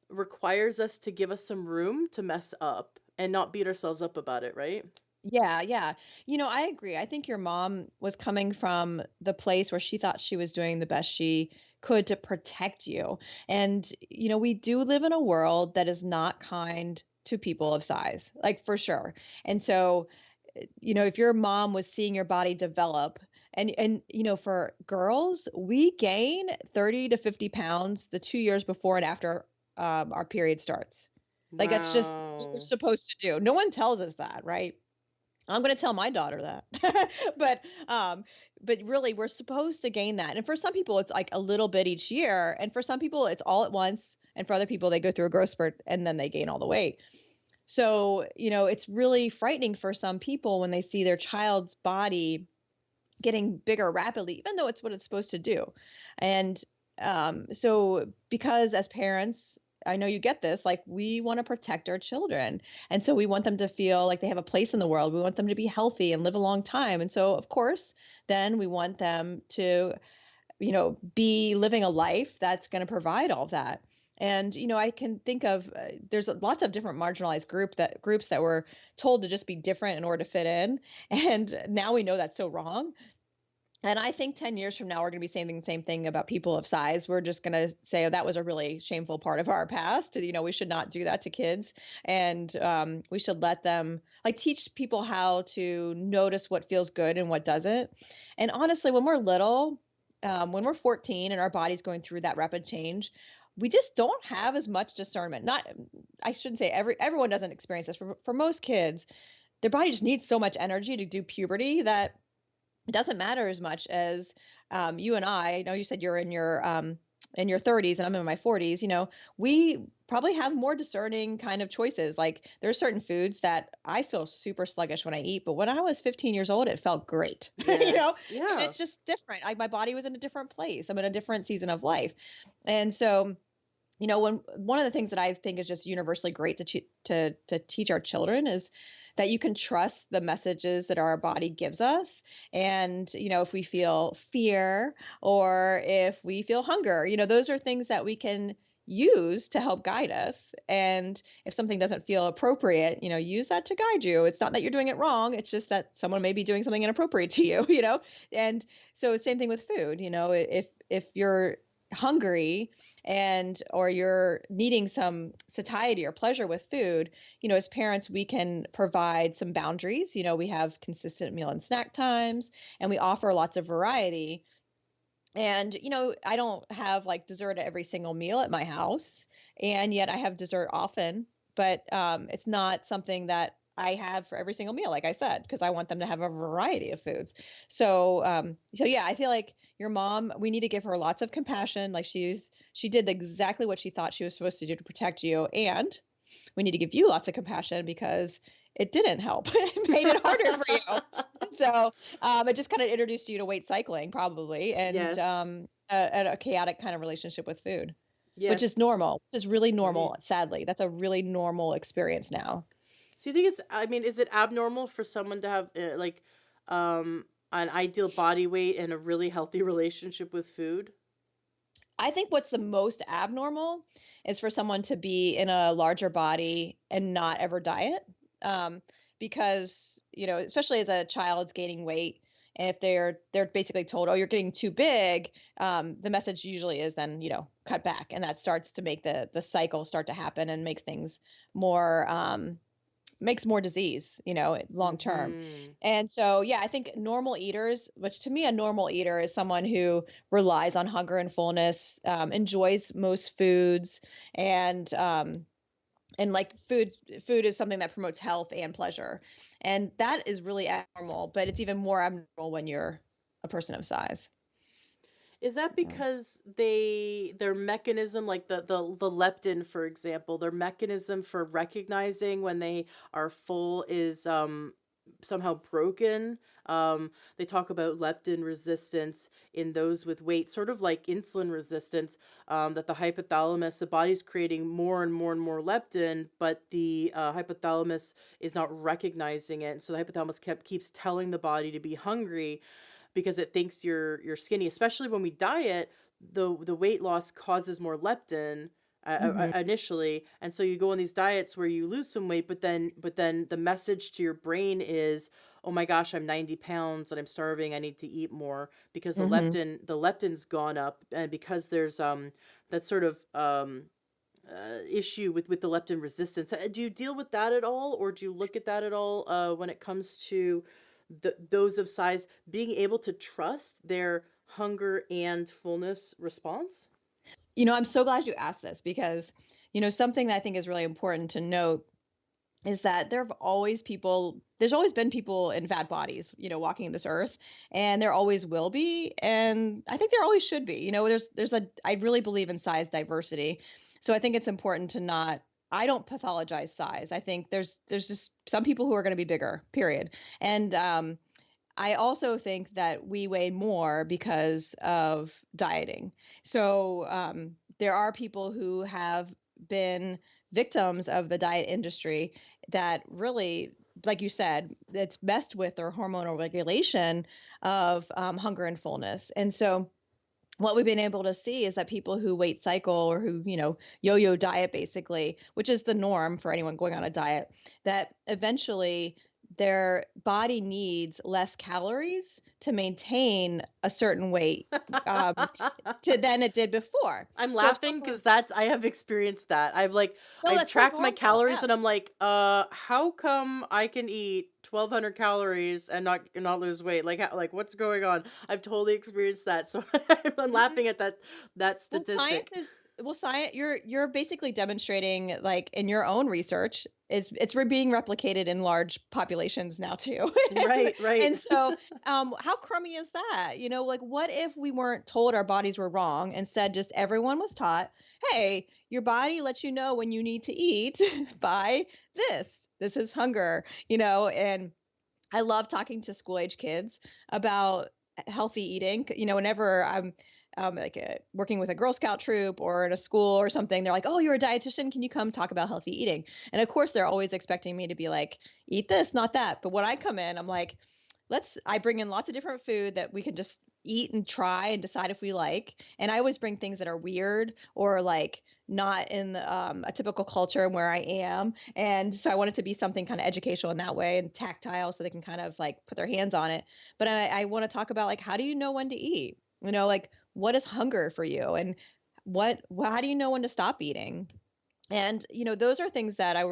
requires us to give us some room to mess up and not beat ourselves up about it, right? Yeah, yeah. I agree. I think your mom was coming from the place where she thought she was doing the best she could to protect you. And, we do live in a world that is not kind to people of size, like for sure. And so, if your mom was seeing your body develop, and for girls, we gain 30 to 50 pounds the 2 years before and after our period starts. Like that's just what we're Wow. supposed to do. No one tells us that, right? I'm gonna tell my daughter that. But really, we're supposed to gain that. And for some people, it's like a little bit each year, and for some people, it's all at once, and for other people, they go through a growth spurt and then they gain all the weight. So, it's really frightening for some people when they see their child's body getting bigger rapidly, even though it's what it's supposed to do. And so, because as parents, I know you get this, like we want to protect our children. And so we want them to feel like they have a place in the world. We want them to be healthy and live a long time. And so, of course, then we want them to, be living a life that's going to provide all of that. And I can think of there's lots of different marginalized groups that were told to just be different in order to fit in, and now we know that's so wrong. And I think 10 years from now, we're going to be saying the same thing about people of size. We're just going to say, oh, that was a really shameful part of our past. We should not do that to kids. And we should let them, like, teach people how to notice what feels good and what doesn't. And honestly, when we're little, when we're 14 and our body's going through that rapid change, we just don't have as much discernment. Not, I shouldn't say everyone doesn't experience this. For most kids, their body just needs so much energy to do puberty that it doesn't matter as much as you and I know you said you're in your 30s and I'm in my 40s. We probably have more discerning kind of choices. Like there's certain foods that I feel super sluggish when I eat, but when I was 15 years old, it felt great. Yes. And Yeah. it's just different. My body was in a different place. I'm in a different season of life, and so when one of the things that I think is just universally great to teach our children is that you can trust the messages that our body gives us. And if we feel fear or if we feel hunger, those are things that we can use to help guide us. And if something doesn't feel appropriate, use that to guide you. It's not that you're doing it wrong, it's just that someone may be doing something inappropriate to you. And so same thing with food. If you're hungry and or you're needing some satiety or pleasure with food, as parents we can provide some boundaries. We have consistent meal and snack times, and we offer lots of variety. And I don't have like dessert at every single meal at my house, and yet I have dessert often, but it's not something that I have for every single meal, like I said, because I want them to have a variety of foods. So yeah, I feel like your mom, we need to give her lots of compassion. Like she did exactly what she thought she was supposed to do to protect you, and we need to give you lots of compassion because it didn't help. It made it harder for you. So it just kind of introduced you to weight cycling, probably, and Yes. a chaotic kind of relationship with food, which Yes. is normal. Which is really Right. normal. Sadly, that's a really normal experience now. So you think I mean, is it abnormal for someone to have an ideal body weight and a really healthy relationship with food? I think what's the most abnormal is for someone to be in a larger body and not ever diet. Um, because, especially as a child's gaining weight, and if they're basically told, "Oh, you're getting too big," the message usually is then, cut back, and that starts to make the cycle start to happen and make things more makes more disease, long term. Mhm. And so, yeah, I think normal eaters, which to me, a normal eater is someone who relies on hunger and fullness, enjoys most foods, and like food is something that promotes health and pleasure, and that is really abnormal. But it's even more abnormal when you're a person of size. Is that Yeah. because their mechanism, like the leptin, for example, their mechanism for recognizing when they are full is somehow broken? They talk about leptin resistance in those with weight, sort of like insulin resistance, that the hypothalamus, the body's creating more and more and more leptin, but the hypothalamus is not recognizing it. So the hypothalamus keeps telling the body to be hungry because it thinks you're skinny, especially when we diet. The weight loss causes more leptin Hmm. initially, and so you go on these diets where you lose some weight, but then the message to your brain is, oh my gosh, I'm 90 pounds and I'm starving, I need to eat more, because Hmm. the leptin's gone up, and because there's that sort of issue with the leptin resistance. Do you deal with that at all, or do you look at that at all when it comes to those of size being able to trust their hunger and fullness response? I'm so glad you asked this because, something that I think is really important to note is that there's always been people in fat bodies, walking this earth, and there always will be. And I think there always should be. I really believe in size diversity. So I think it's important to not, I don't pathologize size. I think there's just some people who are going to be bigger, period. And I also think that we weigh more because of dieting. So there are people who have been victims of the diet industry that really, like you said, it's messed with their hormonal regulation of hunger and fullness. And so what we've been able to see is that people who weight cycle or who, yo-yo diet basically, which is the norm for anyone going on a diet, that eventually their body needs less calories to maintain a certain weight, um, to than it did before. I'm So if laughing someone, because that's I have experienced that. no, I've that's so tracked my normal. calories, Yeah. and I'm like, how come I can eat 1,200 calories and not lose weight? Like, like what's going on? I've totally experienced that, so I'm Mhm. laughing at that Well, science statistic. is well, science you're basically demonstrating, like, in your own research, being replicated in large populations now too. And Right, right. and so, how crummy is that? Like, what if we weren't told our bodies were wrong, instead just everyone was taught, "Hey, your body lets you know when you need to eat by this. This is hunger," and I love talking to school age kids about healthy eating. Whenever I'm like working with a Girl Scout troop or in a school or something, they're like, "Oh, you're a dietitian. Can you come talk about healthy eating?" And of course, they're always expecting me to be like, "Eat this, not that." But when I come in, I'm like, I bring in lots of different food that we can just eat and try and decide if we like. And I always bring things that are weird or like not in a typical culture where I am. And so I want it to be something kind of educational in that way and tactile so they can kind of like put their hands on it. But I want to talk about, like, how do you know when to eat? Like, what is hunger for you? And how do you know when to stop eating? And those are things that I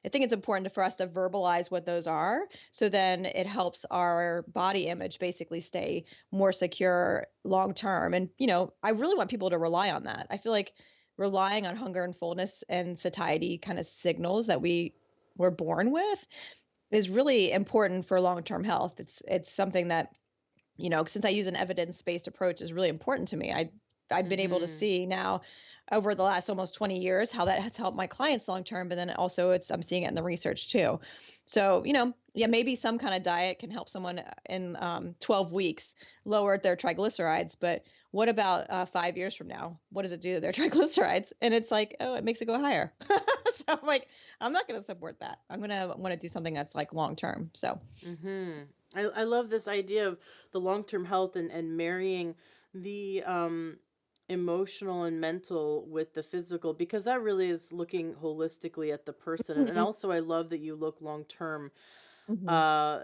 think it's important for us to verbalize what those are, so then it helps our body image basically stay more secure long term. And I really want people to rely on that. I feel like relying on hunger and fullness and satiety kind of signals that we were born with is really important for long term health. It's something that, since I use an evidence-based approach, is really important to me. I've been able to Mhm. see now over the last almost 20 years how that has helped my clients long term, but then also I'm seeing it in the research too. So, yeah, maybe some kind of diet can help someone in 12 weeks lower their triglycerides, but what about 5 years from now? What does it do to their triglycerides? And it's like, oh, it makes it go higher. So I'm like, I'm not going to support that. I'm going to want to do something that's like long term. So, Mhm. I love this idea of the long-term health and marrying the emotional and mental with the physical, because that really is looking holistically at the person. And Mhm, also I love that you look long term, mhm, uh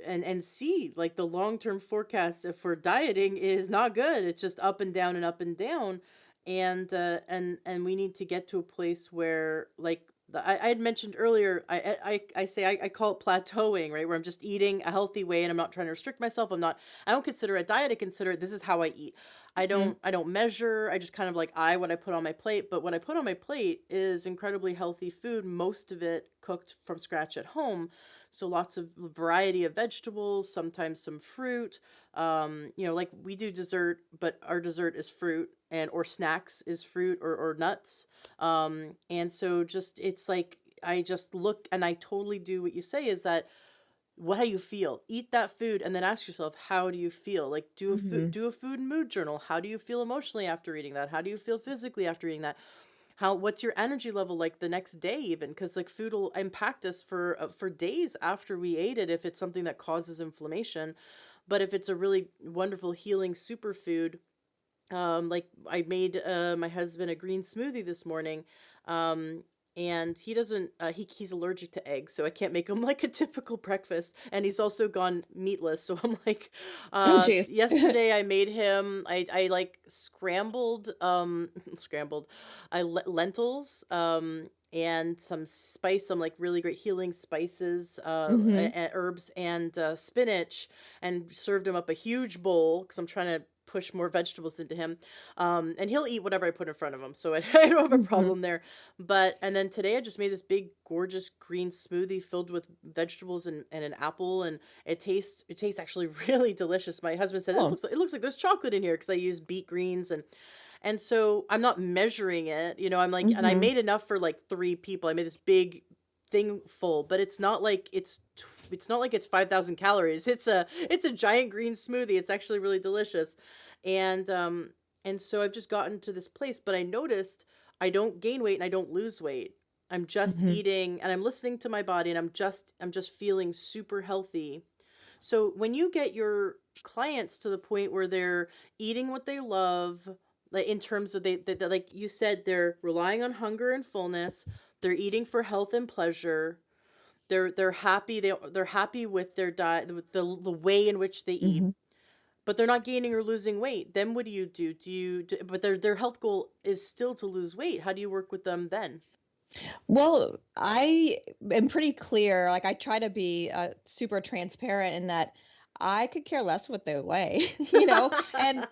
and see like the long term forecast for dieting is not good. It's just up and down and up and down. And we need to get to a place where like I had mentioned earlier, I say I call it plateauing, right? Where I'm just eating a healthy way and I'm not trying to restrict myself. I don't consider it diet. I consider it, this is how I eat. mhm, I don't measure. I just kind of like what I put on my plate. But what I put on my plate is incredibly healthy food, most of it cooked from scratch at home. So lots of variety of vegetables, sometimes some fruit. Like we do dessert, but our dessert is fruit, and or snacks is fruit or nuts. And so just it's like I just look and I totally do what you say, is that what how you feel. Eat that food and then ask yourself, how do you feel? Like mhm, do a food and mood journal. How do you feel emotionally after eating that? How do you feel physically after eating that? How what's your energy level like the next day, even, because like food will impact us for days after we ate it if it's something that causes inflammation. But if it's a really wonderful healing superfood, like I made my husband a green smoothie this morning. Um and he doesn't he's allergic to eggs, so I can't make him like a typical breakfast, and he's also gone meatless. So I'm like, oh, jeez. yesterday I made him I like scrambled scrambled lentils, and some like really great healing spices, Mhm, herbs, and spinach, and served him up a huge bowl because I'm trying to push more vegetables into him. And he'll eat whatever I put in front of him. So I don't have a mhm. problem there. But, and then today I just made this big, gorgeous green smoothie filled with vegetables and an apple. And it tastes actually really delicious. My husband said, Oh, it looks like there's chocolate in here, because I use beet greens. And so I'm not measuring it, I'm like, and I mhm, made enough for like three people. I made this big thing full, but it's not like it's 5,000 calories. It's a giant green smoothie. It's actually really delicious. And and so I've just gotten to this place, but I noticed I don't gain weight and I don't lose weight. I'm just mhm, eating and I'm listening to my body, and I'm just feeling super healthy. So when you get your clients to the point where they're eating what they love, like in terms of like you said, they're relying on hunger and fullness, they're eating for health and pleasure, they're happy, they're happy with their diet, with the way in which they eat, mhm. but they're not gaining or losing weight. Then what do you do? But their health goal is still to lose weight. How do you work with them then? Well, I am pretty clear. Like I try to be super transparent in that I could care less what they weigh, and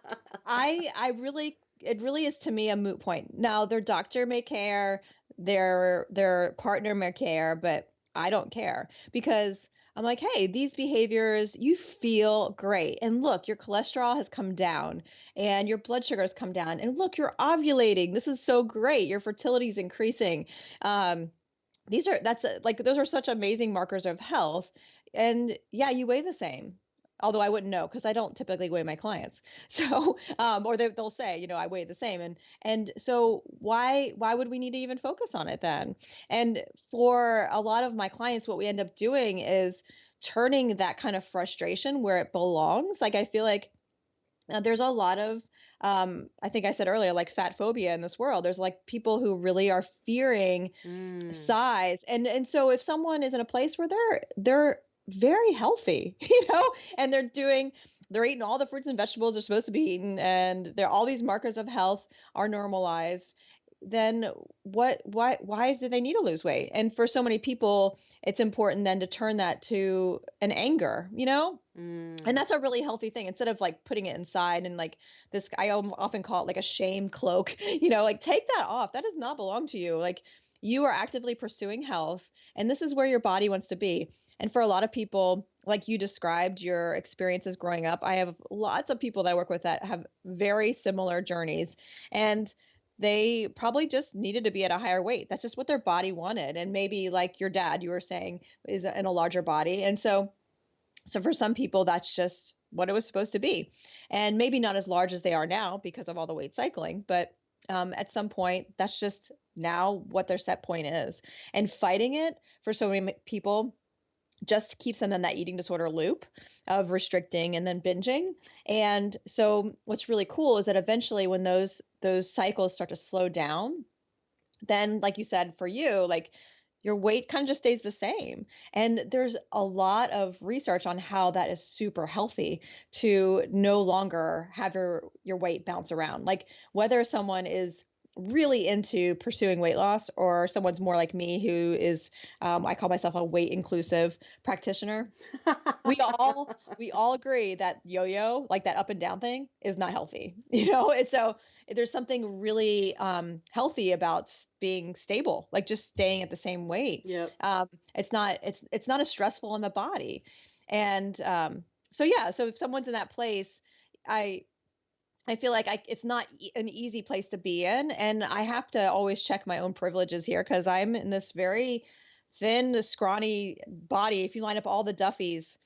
I really, it really is to me a moot point. Now their doctor may care, their partner may care, but I don't care because I'm like, hey, these behaviors, you feel great. And look, your cholesterol has come down and your blood sugar has come down. And look, you're ovulating. This is so great. Your fertility is increasing. um these are that's like those are such amazing markers of health. And yeah, you weigh the same, although I wouldn't know because I don't typically weigh my clients. So or they'll say, I weigh the same. And so why would we need to even focus on it then? And for a lot of my clients, what we end up doing is turning that kind of frustration where it belongs. Like I feel like there's a lot of I think I said earlier, like fat phobia in this world. There's like people who really are fearing Mm. size. And so if someone is in a place where they're very healthy, and they're eating all the fruits and vegetables they're supposed to be eating, and they're all these markers of health are normalized, then why do they need to lose weight? And for so many people, it's important then to turn that to an anger, and Mm. that's a really healthy thing, instead of like putting it inside and like this. Often call it like a shame cloak. Like take that off. That does not belong to you. Like you are actively pursuing health, and this is where your body wants to be. And for a lot of people, like you described your experiences growing up, I have lots of people that I work with that have very similar journeys, and they probably just needed to be at a higher weight. That's just what their body wanted. And maybe like your dad, you were saying, is in a larger body. And so for some people, that's just what it was supposed to be. And maybe not as large as they are now because of all the weight cycling, but at some point, that's just now what their set point is. And fighting it for so many people just keeps them in that eating disorder loop of restricting and then binging. And so what's really cool is that eventually when those cycles start to slow down, then like you said for you, like your weight kind of just stays the same. And there's a lot of research on how that is super healthy to no longer have your weight bounce around. Like whether someone is really into pursuing weight loss or someone's more like me who is I call myself a weight inclusive practitioner. We all agree that yo-yo, like that up and down thing, is not healthy, And so there's something really healthy about being stable, like just staying at the same weight. Yep. It's not as stressful on the body, and so yeah. So if someone's in that place, I I feel like it's not an easy place to be in, and I have to always check my own privileges here because I'm in this very thin, scrawny body. If you line up all the Duffys,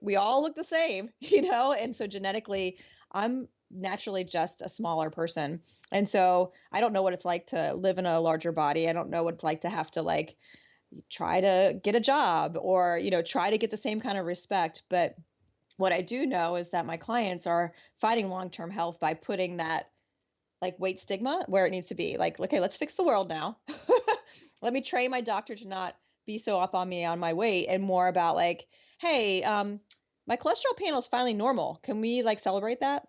we all look the same, And so genetically, I'm naturally just a smaller person, and so I don't know what it's like to live in a larger body. I don't know what it's like to have to like try to get a job or try to get the same kind of respect, but what I do know is that my clients are fighting long-term health by putting that like weight stigma where it needs to be. Like, okay, let's fix the world now. Let me train my doctor to not be so up on me on my weight and more about like, hey, my cholesterol panel is finally normal. Can we like celebrate that?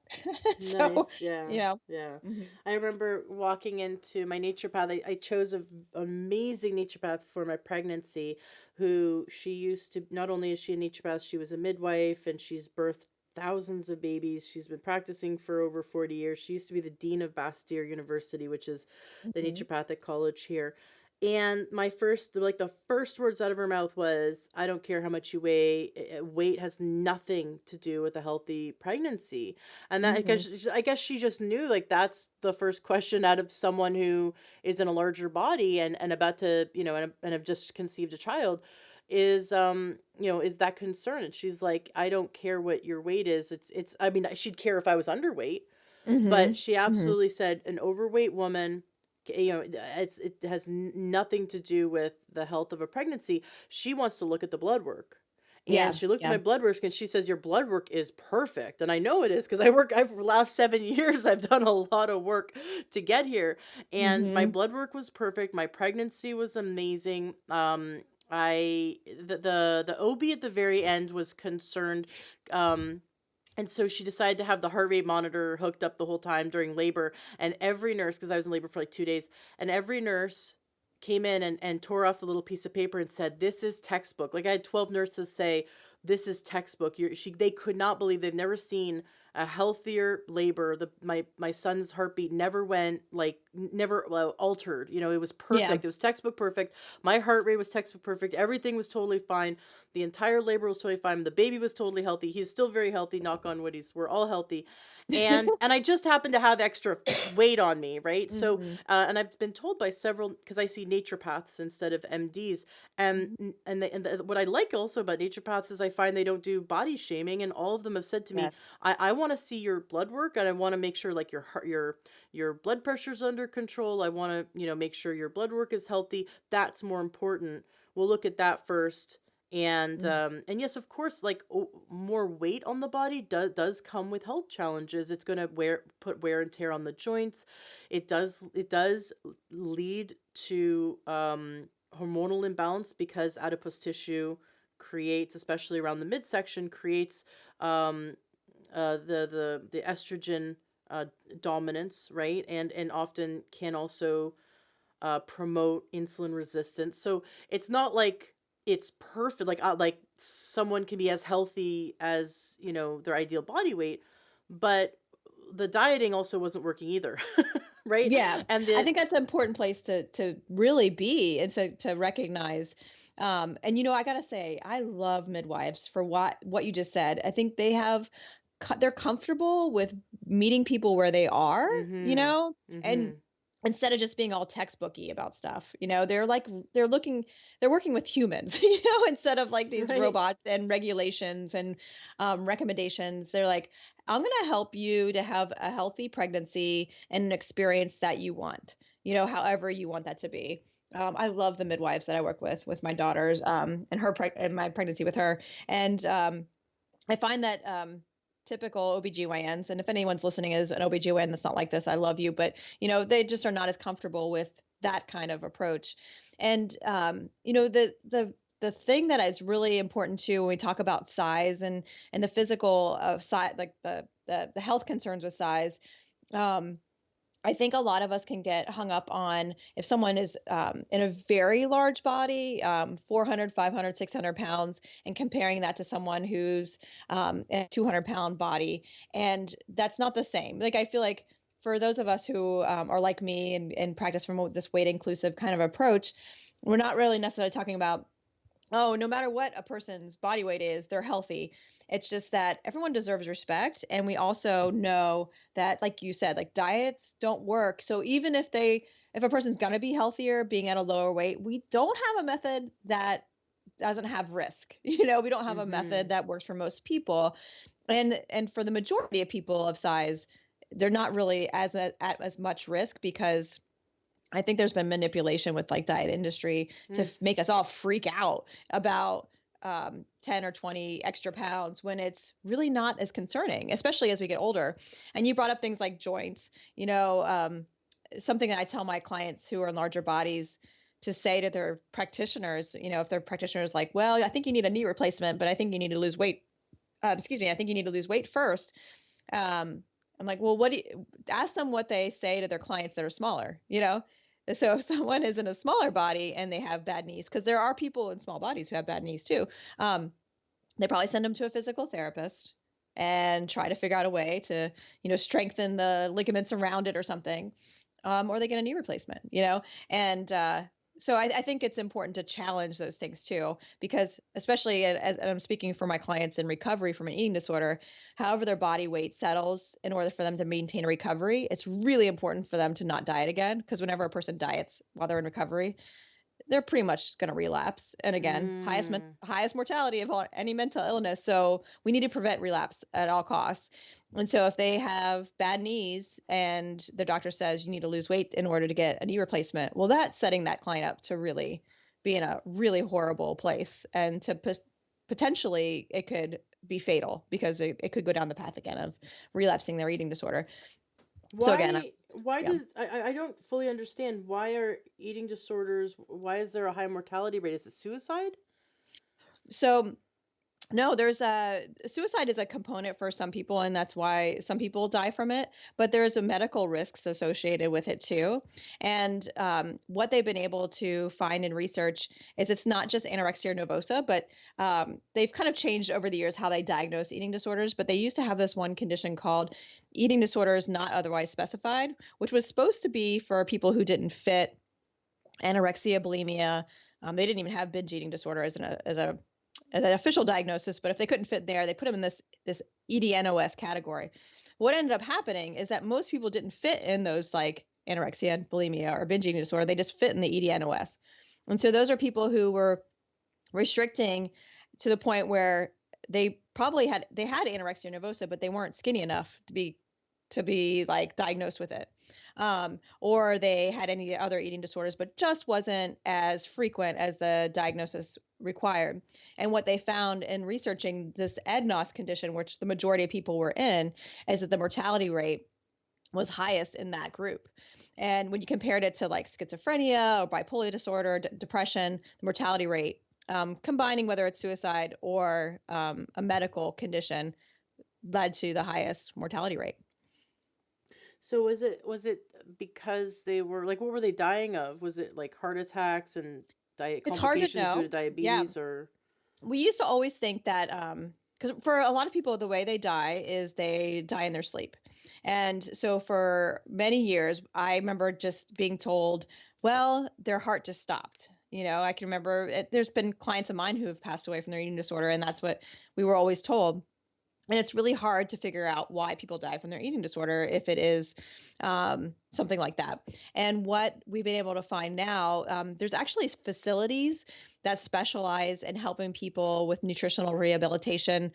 So, Nice. Yeah. you know. Yeah. Mhm. I remember walking into my naturopath. I chose a amazing naturopath for my pregnancy, who she used to, not only is she a naturopath, she was a midwife and she's birthed thousands of babies. She's been practicing for over 40 years. She used to be the dean of Bastyr University, which is the Mhm. naturopathic college here. And the first words out of her mouth was, I don't care how much you weigh. Weight has nothing to do with a healthy pregnancy. And that, Mhm. because I guess she just knew like that's the first question out of someone who is in a larger body and about to, and have just conceived a child is, is that concern. And she's like, I don't care what your weight is. I mean, she'd care if I was underweight, but Mhm. she Mhm. absolutely said an overweight woman, it has nothing to do with the health of a pregnancy. She wants to look at the blood work. And Yeah. she looked at Yeah. my blood work and she says, your blood work is perfect. And I know it is because I've last 7 years, I've done a lot of work to get here. And my Mhm. blood work was perfect. My pregnancy was amazing. The OB at the very end was concerned. And so she decided to have the heart rate monitor hooked up the whole time during labor. And every nurse, because I was in labor for like 2 days, and every nurse came in and tore off the little piece of paper and said, this is textbook. Like I had 12 nurses say, this is textbook. They could not believe, they've never seen a healthier labor. My son's heartbeat never went like never altered. It was Yeah. perfect. It was textbook perfect. My heart rate was textbook perfect. Everything was totally fine. The entire labor was totally fine. The baby was totally healthy. He's still very healthy. Knock on wood. We're all healthy, and I just happened to have extra weight on me, right? So, Mhm. and I've been told by several, because I see naturopaths instead of MDs, and Mhm. what I like also about naturopaths is I find they don't do body shaming, and all of them have said to me, Yes. I want to see your blood work, and I want to make sure like your heart, your blood pressure's under control. I want to make sure your blood work is healthy. That's more important. We'll look at that first. And yes, of course, like more weight on the body does come with health challenges. It's going to put wear and tear on the joints. It does lead to hormonal imbalance, because adipose tissue creates, especially around the midsection, creates um the estrogen uh dominance, right? And often can also promote insulin resistance. So it's not like it's perfect. Like someone can be as healthy as their ideal body weight, but the dieting also wasn't working either, right? Yeah, And I the think that's an important place to really be and to recognize. And I gotta say, I love midwives for what you just said. I think they're comfortable with meeting people where they are, mhm and mhm instead of just being all textbooky about stuff, they're like they're working with humans, instead of like these right. robots and regulations and recommendations. They're like, I'm going to help you to have a healthy pregnancy and an experience that you want. however you want that to be. I love the midwives that I work with my daughters, and and my pregnancy with her. And I find that typical OBGYNs, and if anyone's listening is an OBGYN that's not like this, I love you, but they just are not as comfortable with that kind of approach. And the thing that is really important too when we talk about size and the physical of size, like the health concerns with size. Um, I think a lot of us can get hung up on if someone is in a very large body, 400, 500, 600 pounds, and comparing that to someone who's in a 200-pound body. And that's not the same. Like, I feel like for those of us who are like me and practice from this weight inclusive kind of approach, we're not really necessarily talking about, oh, no matter what a person's body weight is, they're healthy. It's just that everyone deserves respect. And we also know that, like you said, like diets don't work. So even if a person's going to be healthier, being at a lower weight, we don't have a method that doesn't have risk. We don't have a method Mhm. that works for most people. And for the majority of people of size, they're not really at as much risk because I think there's been manipulation with like diet industry to Mm. make us all freak out about 10 or 20 extra pounds when it's really not as concerning, especially as we get older. And you brought up things like joints, something that I tell my clients who are in larger bodies to say to their practitioners, if their practitioners like, well, I think you need a knee replacement, but I think you need to lose weight. Excuse me, I think you need to lose weight first. I'm like, well, ask them what they say to their clients that are smaller. So if someone is in a smaller body and they have bad knees, because there are people in small bodies who have bad knees too, they probably send them to a physical therapist and try to figure out a way to, strengthen the ligaments around it or something, or they get a knee replacement. And so I think it's important to challenge those things too, because especially as and I'm speaking for my clients in recovery from an eating disorder, however their body weight settles, in order for them to maintain a recovery, it's really important for them to not diet again. Because whenever a person diets while they're in recovery, they're pretty much going to relapse. And again, Mm. highest mortality of any mental illness. So we need to prevent relapse at all costs. And so if they have bad knees and the doctor says you need to lose weight in order to get a knee replacement, well, that's setting that client up to really be in a really horrible place, and to potentially it could be fatal because it could go down the path again of relapsing their eating disorder. So again, Why yeah. does I don't fully understand why are eating disorders, why is there a high mortality rate? Is it suicide? So no, there's a suicide is a component for some people, and that's why some people die from it. But there's a medical risks associated with it too. And what they've been able to find in research is it's not just anorexia nervosa, but they've kind of changed over the years how they diagnose eating disorders. But they used to have this one condition called eating disorders not otherwise specified, which was supposed to be for people who didn't fit anorexia, bulimia. They didn't even have binge eating disorder as an official diagnosis, but if they couldn't fit there, they put them in this EDNOS category. What ended up happening is that most people didn't fit in those like anorexia, bulimia, or binge eating disorder. They just fit in the EDNOS. And so those are people who were restricting to the point where they had anorexia nervosa, but they weren't skinny enough to be like diagnosed with it. Or they had any other eating disorders, but just wasn't as frequent as the diagnosis required. And what they found in researching this EDNOS condition, which the majority of people were in, is that the mortality rate was highest in that group. And when you compared it to like schizophrenia or bipolar disorder, depression, the mortality rate, combining whether it's suicide or a medical condition, led to the highest mortality rate. So was it because they were like, what were they dying of? Was it like heart attacks and diet It's hard to complications due to know. Yeah. diabetes or We used to always think that because for a lot of people the way they die is they die in their sleep. And so for many years I remember just being told, well, their heart just stopped. I can remember there's been clients of mine who have passed away from their eating disorder, and that's what we were always told. And it's really hard to figure out why people die from their eating disorder if it is something like that. And what we've been able to find now, there's actually facilities that specialize in helping people with nutritional rehabilitation.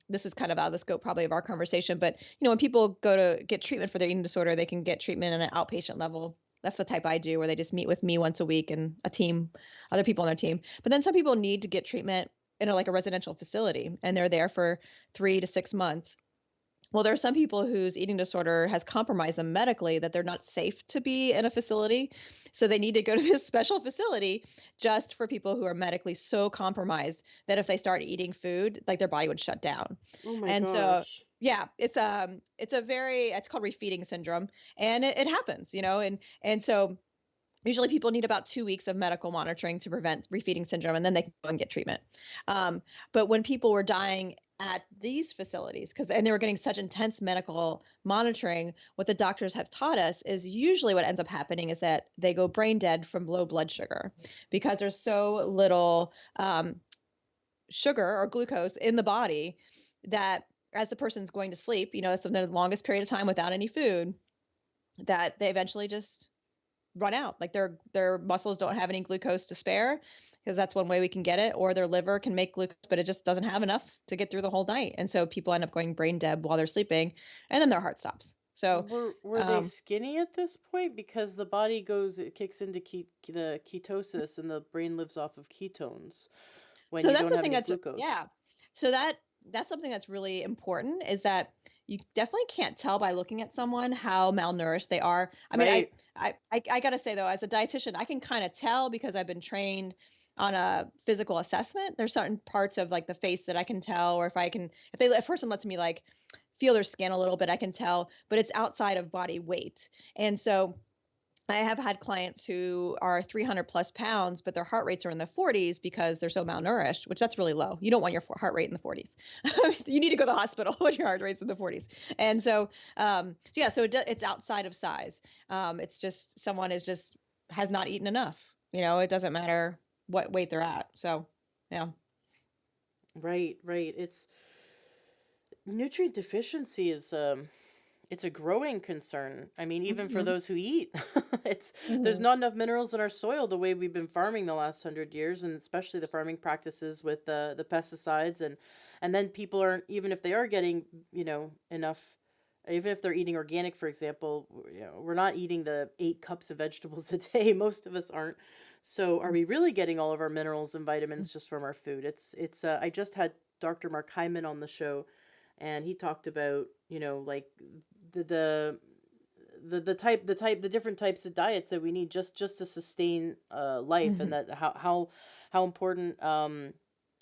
This is kind of out of the scope probably of our conversation, but when people go to get treatment for their eating disorder, they can get treatment on an outpatient level That's the type I do, where they just meet with me once a week and a team, other people on their team. But then some people need to get treatment in like a residential facility, and they're there for 3 to 6 months. Well, there are some people whose eating disorder has compromised them medically, that they're not safe to be in a facility. So they need to go to this special facility just for people who are medically so compromised that if they start eating food, like their body would shut down. Oh my And so, gosh. yeah, it's called refeeding syndrome, and it happens, and so usually people need about 2 weeks of medical monitoring to prevent refeeding syndrome, and then they can go and get treatment. Um, but when people were dying at these facilities, and they were getting such intense medical monitoring, what the doctors have taught us is usually what ends up happening is that they go brain dead from low blood sugar, because there's so little sugar or glucose in the body, that as the person's going to sleep, that's the longest period of time without any food, that they eventually just run out. Like their muscles don't have any glucose to spare, because that's one way we can get it, or their liver can make glucose, but it just doesn't have enough to get through the whole night. And so people end up going brain dead while they're sleeping, and then their heart stops. So, Were they um, skinny at this point? Because the body goes, it kicks into the ketosis, and the brain lives off of ketones when so you that's don't the have thing any that's glucose. yeah. So that's something that's really important, is that you definitely can't tell by looking at someone how malnourished they are. I mean, Right. I gotta say though, as a dietitian, I can kind of tell because I've been trained on a physical assessment. There's certain parts of like the face that I can tell, or if a person lets me like feel their skin a little bit, I can tell, but it's outside of body weight. And so I have had clients who are 300 plus pounds, but their heart rates are in the 40s because they're so malnourished, which that's really low. You don't want your heart rate in the 40s. You need to go to the hospital when your heart rate's in the 40s. And so yeah, so it's outside of size. It's just someone has not eaten enough. It doesn't matter what weight they're at. So, yeah. Right, right. It's nutrient deficiency is it's a growing concern. I mean, even for Hmm. those who eat, it's there's Hmm. not enough minerals in our soil the way we've been farming the last 100 years, and especially the farming practices with the pesticides, and then people aren't, even if they are getting, enough, even if they're eating organic, for example, we're not eating the 8 cups of vegetables a day. Most of us aren't. So are we really getting all of our minerals and vitamins just from our food? It's I just had Dr. Mark Hyman on the show, and he talked about, like the the the different types of diets that we need just to sustain life, and Hmm. that how important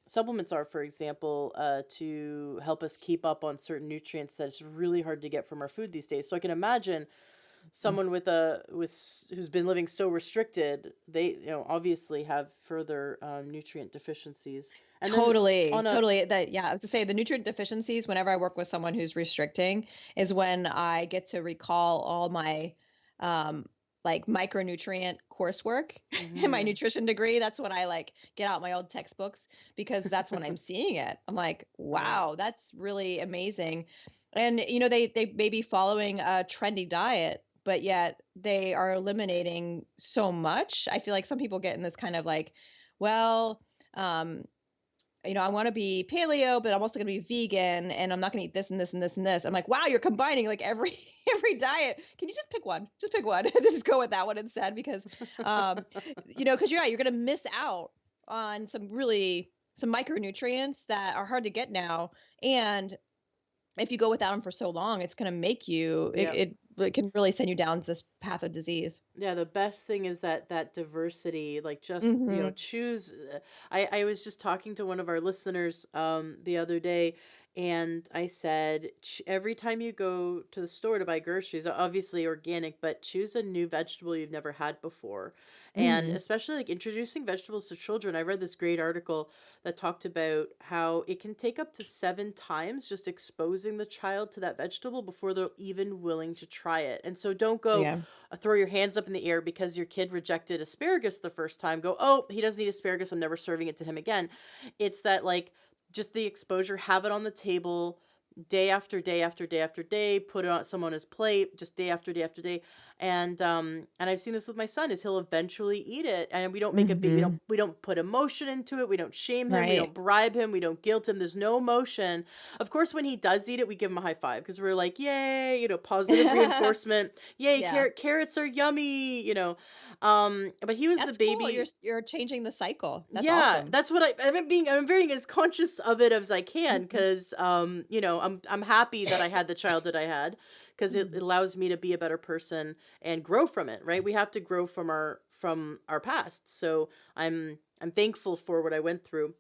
supplements are, for example, to help us keep up on certain nutrients that it's really hard to get from our food these days. So I can imagine someone who's been living so restricted, they, obviously have further nutrient deficiencies. And then Totally, on a totally. I was to say the nutrient deficiencies, whenever I work with someone who's restricting, is when I get to recall all my um like micronutrient coursework in my mhm, nutrition degree. That's when I like get out my old textbooks, because that's when I'm seeing it. I'm like, right. wow, that's really amazing. And they may be following a trendy diet, but yet they are eliminating so much. I feel like some people get in this kind of like, well, um I want to be paleo, but I'm also going to be vegan, and I'm not going to eat this and this and this and this. I'm like, wow, you're combining like every every diet. Can you just pick one? Just pick one and just go with that one instead, because um, because you're going to miss out on some micronutrients that are hard to get now, and if you go without them for so long, it's going to make you Yeah. it can really send you down this path of disease. Yeah, the best thing is that diversity, like, just, Hmm. choose. I was just talking to one of our listeners the other day, and I said, every time you go to the store to buy groceries, obviously organic, but choose a new vegetable you've never had before. And Hmm. especially like introducing vegetables to children. I read this great article that talked about how it can take up to 7 times just exposing the child to that vegetable before they're even willing to try it. And so don't go Yeah. throw your hands up in the air because your kid rejected asparagus the first time. Go, oh, he doesn't eat asparagus, I'm never serving it to him again. It's that, like, just the exposure, have it on the table, day after day after day after day, put it on some on his plate, just day after day after day. And I've seen this with my son is he'll eventually eat it, and we don't make a big Mhm. we don't put emotion into it, we don't shame him, we Right. don't bribe him, we don't guilt him. There's no emotion. Of course, when he does eat it, we give him a high five because we're like, yay, positive reinforcement. Yay, Yeah. carrots are yummy, but he was the That's cool. baby. You're changing the cycle. That's Yeah, awesome. that's what I'm being as conscious of it as I can Mhm. because I'm happy that I had the childhood I had because it Mhm. allows me to be a better person and grow from it, right? We have to grow from our past. So I'm thankful for what I went through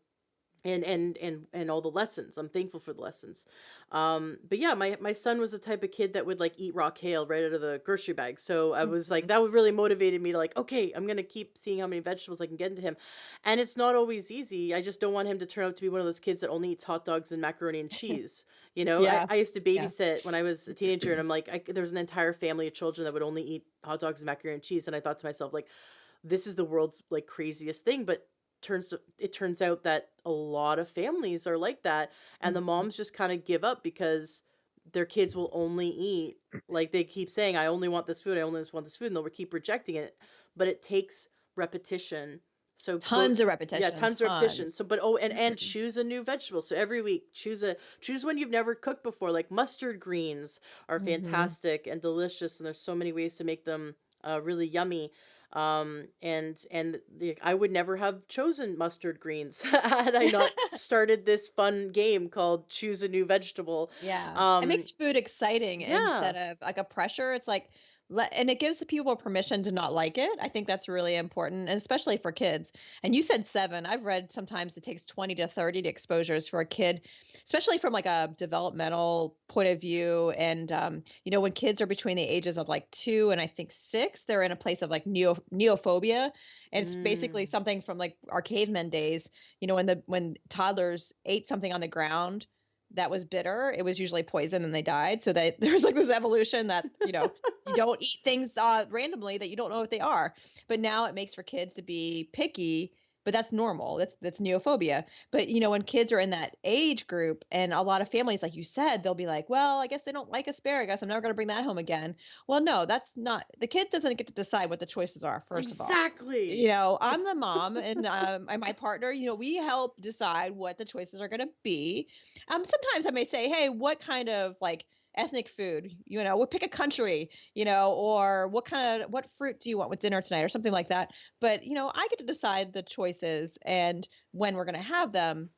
and all the lessons. I'm thankful for the lessons. But yeah, my son was the type of kid that would like eat raw kale right out of the grocery bag. So I was like Mhm. that would really motivated me to like, okay, I'm gonna keep seeing how many vegetables I can get into him. And it's not always easy. I just don't want him to turn out to be one of those kids that only eats hot dogs and macaroni and cheese. Yeah. I used to Yeah. babysit when I was a teenager, and I'm like, there's an entire family of children that would only eat hot dogs and macaroni and cheese. And I thought to myself, like, this is the world's like craziest thing, but it turns out that a lot of families are like that, and the Mhm. moms just kind of give up because their kids will only eat, like they keep saying, I only want this food, I only want this food, and they'll keep rejecting it. But it takes repetition. So go Tons of Yeah, repetition, tons of repetition. tons. So but oh, and Mhm. choose a new vegetable. So every week choose one you've never cooked before. Like mustard greens are Mhm. fantastic and delicious, and there's so many ways to make them really yummy. I would never have chosen mustard greens had I not started this fun game called choose a new vegetable. Yeah. It um makes food exciting yeah. instead of like a pressure. It's like and it gives the people permission to not like it. I think that's really important, and especially for kids. And you said 7. I've read sometimes it takes 20 to 30 to exposures for a kid, especially from like a developmental point of view. And when kids are between the ages of like 2 and I think 6, they're in a place of like neophobia. And it's basically Mm. something from like our cavemen days, when toddlers ate something on the ground that was bitter, it was usually poison and they died. So that there's like this evolution that, you don't eat things randomly that you don't know what they are. But now it makes for kids to be picky, but that's normal. That's neophobia. But when kids are in that age group, and a lot of families, like you said, they'll be like, well, I guess they don't like asparagus. I'm never going to bring that home again. Well, no, that's not the kid doesn't get to decide what the choices are, first of all. Exactly. I'm the mom, and my partner, we help decide what the choices are going to be. Sometimes I may say, hey, what kind of like ethnic food, we'll pick a country, or what fruit do you want with dinner tonight, or something like that. But I get to decide the choices and when we're going to have them,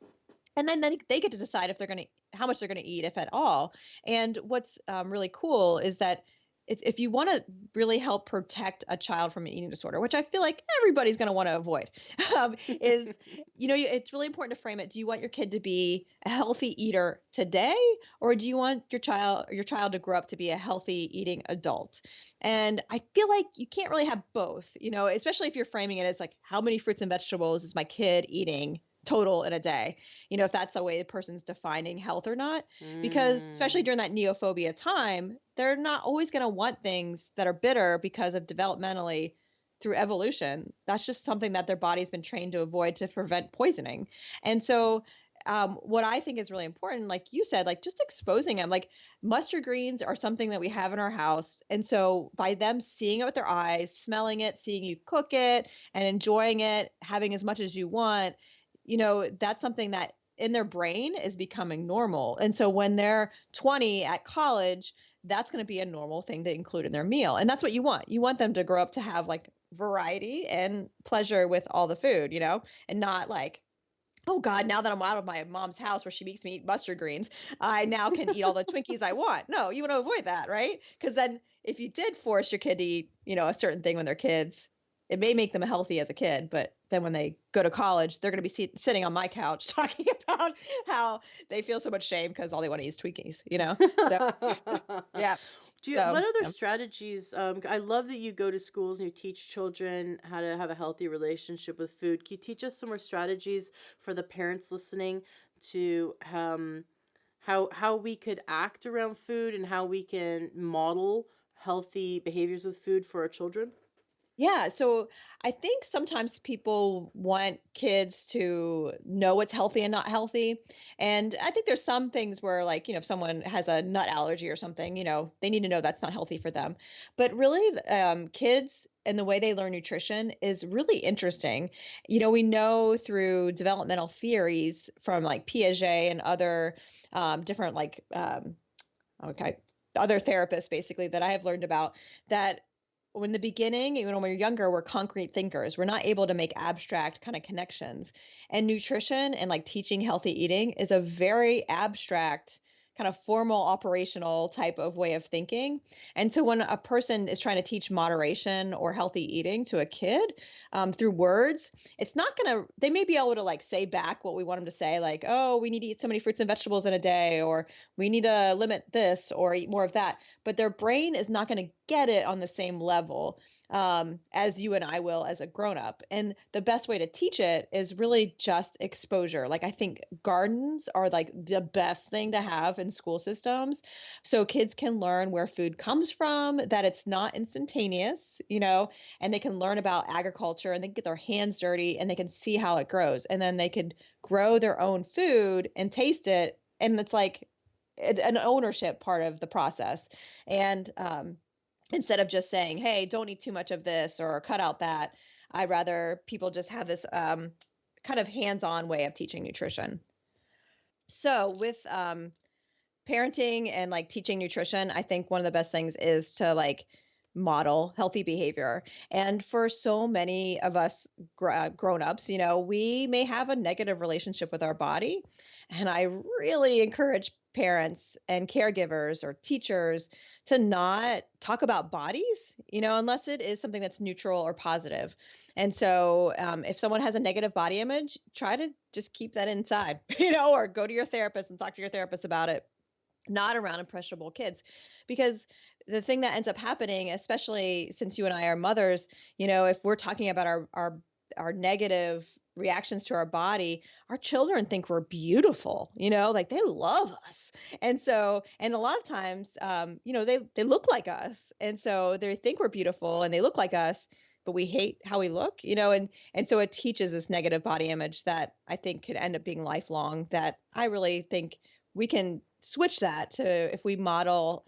and then they get to decide if they're going to how much they're going to eat, if at all. And what's really cool is that if you want to really help protect a child from an eating disorder, which I feel like everybody's going to want to avoid, is it's really important to frame it. Do you want your kid to be a healthy eater today, or do you want your child to grow up to be a healthy eating adult? And I feel like you can't really have both, especially if you're framing it as like, how many fruits and vegetables is my kid eating total in a day, if that's the way the person's defining health or not. Because especially Mm. during that neophobia time, they're not always going to want things that are bitter because of developmentally through evolution. That's just something that their body's been trained to avoid to prevent poisoning. And so, what I think is really important, like you said, like just exposing them, like mustard greens are something that we have in our house. And so, by them seeing it with their eyes, smelling it, seeing you cook it, and enjoying it, having as much as you want, that's something that in their brain is becoming normal. And so when they're 20 at college, that's going to be a normal thing to include in their meal. And that's what you want. You want them to grow up to have like variety and pleasure with all the food, and not like, oh God, now that I'm out of my mom's house where she makes me eat mustard greens, I now can eat all the Twinkies I want. No, you want to avoid that, right? Because then if you did force your kid to eat, a certain thing when they're kids, it may make them healthy as a kid, but then when they go to college, they're going to be sitting on my couch talking about how they feel so much shame because all they want to eat is Twinkies. So yeah. What So other strategies? I love that you go to schools and you teach children how to have a healthy relationship with food. Can you teach us some more strategies for the parents listening to how we could act around food and how we can model healthy behaviors with food for our children? Yeah, so I think sometimes people want kids to know what's healthy and not healthy. And I think there's some things where, like, if someone has a nut allergy or something, they need to know that's not healthy for them. But really, kids and the way they learn nutrition is really interesting. We know through developmental theories from like Piaget and other different, like, okay, other therapists basically that I have learned about that when the beginning, when we're younger, we're concrete thinkers. We're not able to make abstract kind of connections. And nutrition and like teaching healthy eating is a very abstract, kind of formal operational type of way of thinking. And so when a person is trying to teach moderation or healthy eating to a kid through words, it's not going to, they may be able to like say back what we want them to say, like, oh, we need to eat so many fruits and vegetables in a day, or we need to limit this or eat more of that, but their brain is not going to get it on the same level as you and I will as a grown up. And the best way to teach it is really just exposure. Like, I think gardens are like the best thing to have in school systems. So kids can learn where food comes from, that it's not instantaneous, and they can learn about agriculture and they can get their hands dirty and they can see how it grows. And then they could grow their own food and taste it. And it's like, an ownership part of the process. And instead of just saying, hey, don't eat too much of this or cut out that, I rather people just have this kind of hands-on way of teaching nutrition. So with parenting and like teaching nutrition, I think one of the best things is to like model healthy behavior. And for so many of us grown-ups, we may have a negative relationship with our body. And I really encourage parents and caregivers or teachers to not talk about bodies, unless it is something that's neutral or positive. And so if someone has a negative body image, try to just keep that inside, or go to your therapist and talk to your therapist about it, not around impressionable kids. Because the thing that ends up happening, especially since you and I are mothers, if we're talking about our negative reactions to our body, our children think we're beautiful, like they love us. And so, and a lot of times, they look like us. And so they think we're beautiful and they look like us, but we hate how we look, and so it teaches this negative body image that I think could end up being lifelong, that I really think we can switch that to if we model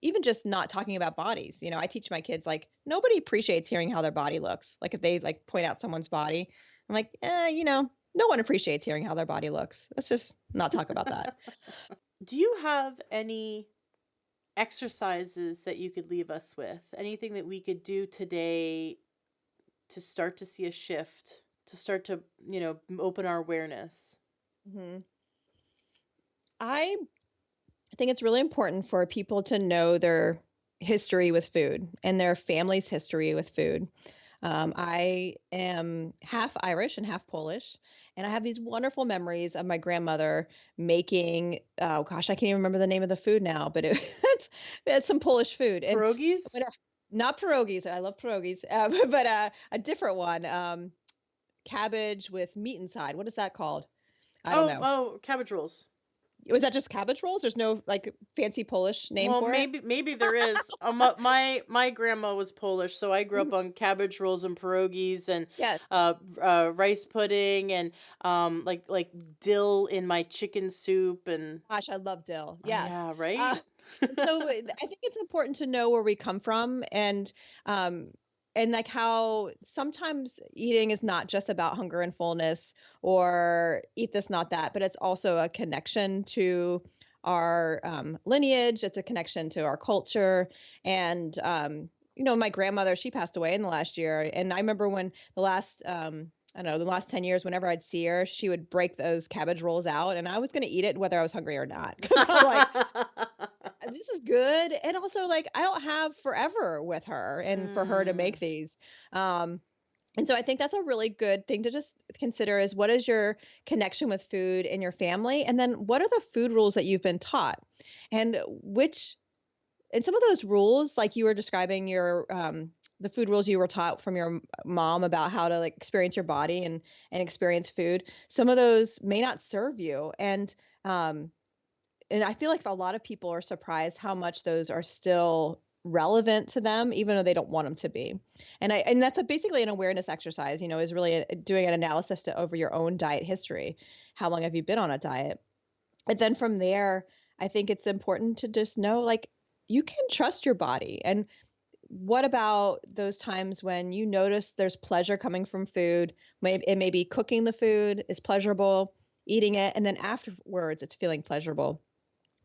even just not talking about bodies. I teach my kids like nobody appreciates hearing how their body looks. Like if they like point out someone's body, I'm like, no one appreciates hearing how their body looks. Let's just not talk about that. Do you have any exercises that you could leave us with? Anything that we could do today to start to see a shift, to start to, open our awareness? hmm I think it's really important for people to know their history with food and their family's history with food. I am half Irish and half Polish, and I have these wonderful memories of my grandmother making. Oh gosh, I can't even remember the name of the food now, but it's some Polish food, and Pierogies? when not pierogies. I love pierogies, but a different one, cabbage with meat inside. What is that called? I don't Oh, know. oh, cabbage rolls. Was that just cabbage rolls? There's no like fancy Polish name Well, for it. maybe there is. My grandma was Polish, so I grew Mhm. up on cabbage rolls and pierogies and Yes. rice pudding and like dill in my chicken soup and Gosh, I love dill. oh, Yes. yeah, right? Uh, and so I think it's important to know where we come from, um and like how sometimes eating is not just about hunger and fullness or eat this, not that, but it's also a connection to our lineage. It's a connection to our culture. And my grandmother, she passed away in the last year. And I remember when the last I don't know, the last 10 years, whenever I'd see her, she would break those cabbage rolls out and I was going to eat it whether I was hungry or not. Cause I'm like, this is good. And also like, I don't have forever with her and for her to Mm. make these. Um, and so I think that's a really good thing to just consider is what is your connection with food in your family? And then what are the food rules that you've been taught? And which and some of those rules, like you were describing your the food rules you were taught from your mom about how to like experience your body and experience food, some of those may not serve you. And I feel like a lot of people are surprised how much those are still relevant to them, even though they don't want them to be. And that's basically an awareness exercise, is really doing an analysis over your own diet history. How long have you been on a diet? And then from there, I think it's important to just know, like, you can trust your body. And what about those times when you notice there's pleasure coming from food? Maybe it may be cooking the food is pleasurable, eating it, and then afterwards it's feeling pleasurable.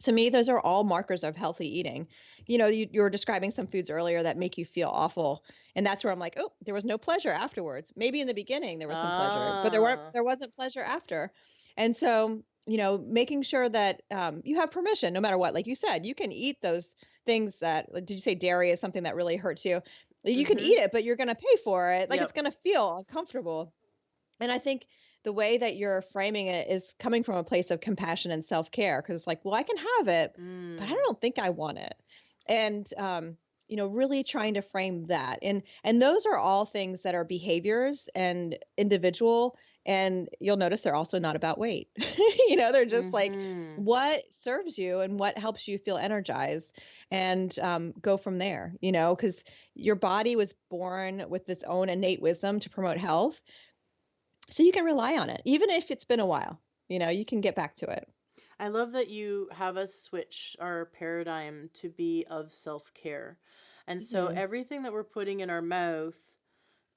To me, those are all markers of healthy eating. You were describing some foods earlier that make you feel awful, and that's where I'm like, oh, there was no pleasure afterwards. Maybe in the beginning there was some pleasure, but Ah. there wasn't pleasure after. And so, making sure that you have permission, no matter what. Like you said, you can eat those things that. Like, did you say dairy is something that really hurts you? You can Mhm. eat it, but you're going to pay for it. Like, it's Yep. going to feel uncomfortable. And I think the way that you're framing it is coming from a place of compassion and self-care, because it's like, well, I can have it, but I Mm. don't think I want it. And really trying to frame that. And those are all things that are behaviors and individual, and you'll notice they're also not about weight. They're just like Mhm. what serves you and what helps you feel energized, and go from there, because your body was born with its own innate wisdom to promote health, so you can rely on it. Even if it's been a while, you can get back to it. I love that you have us switch our paradigm to be of self-care. And so Mhm. everything that we're putting in our mouth,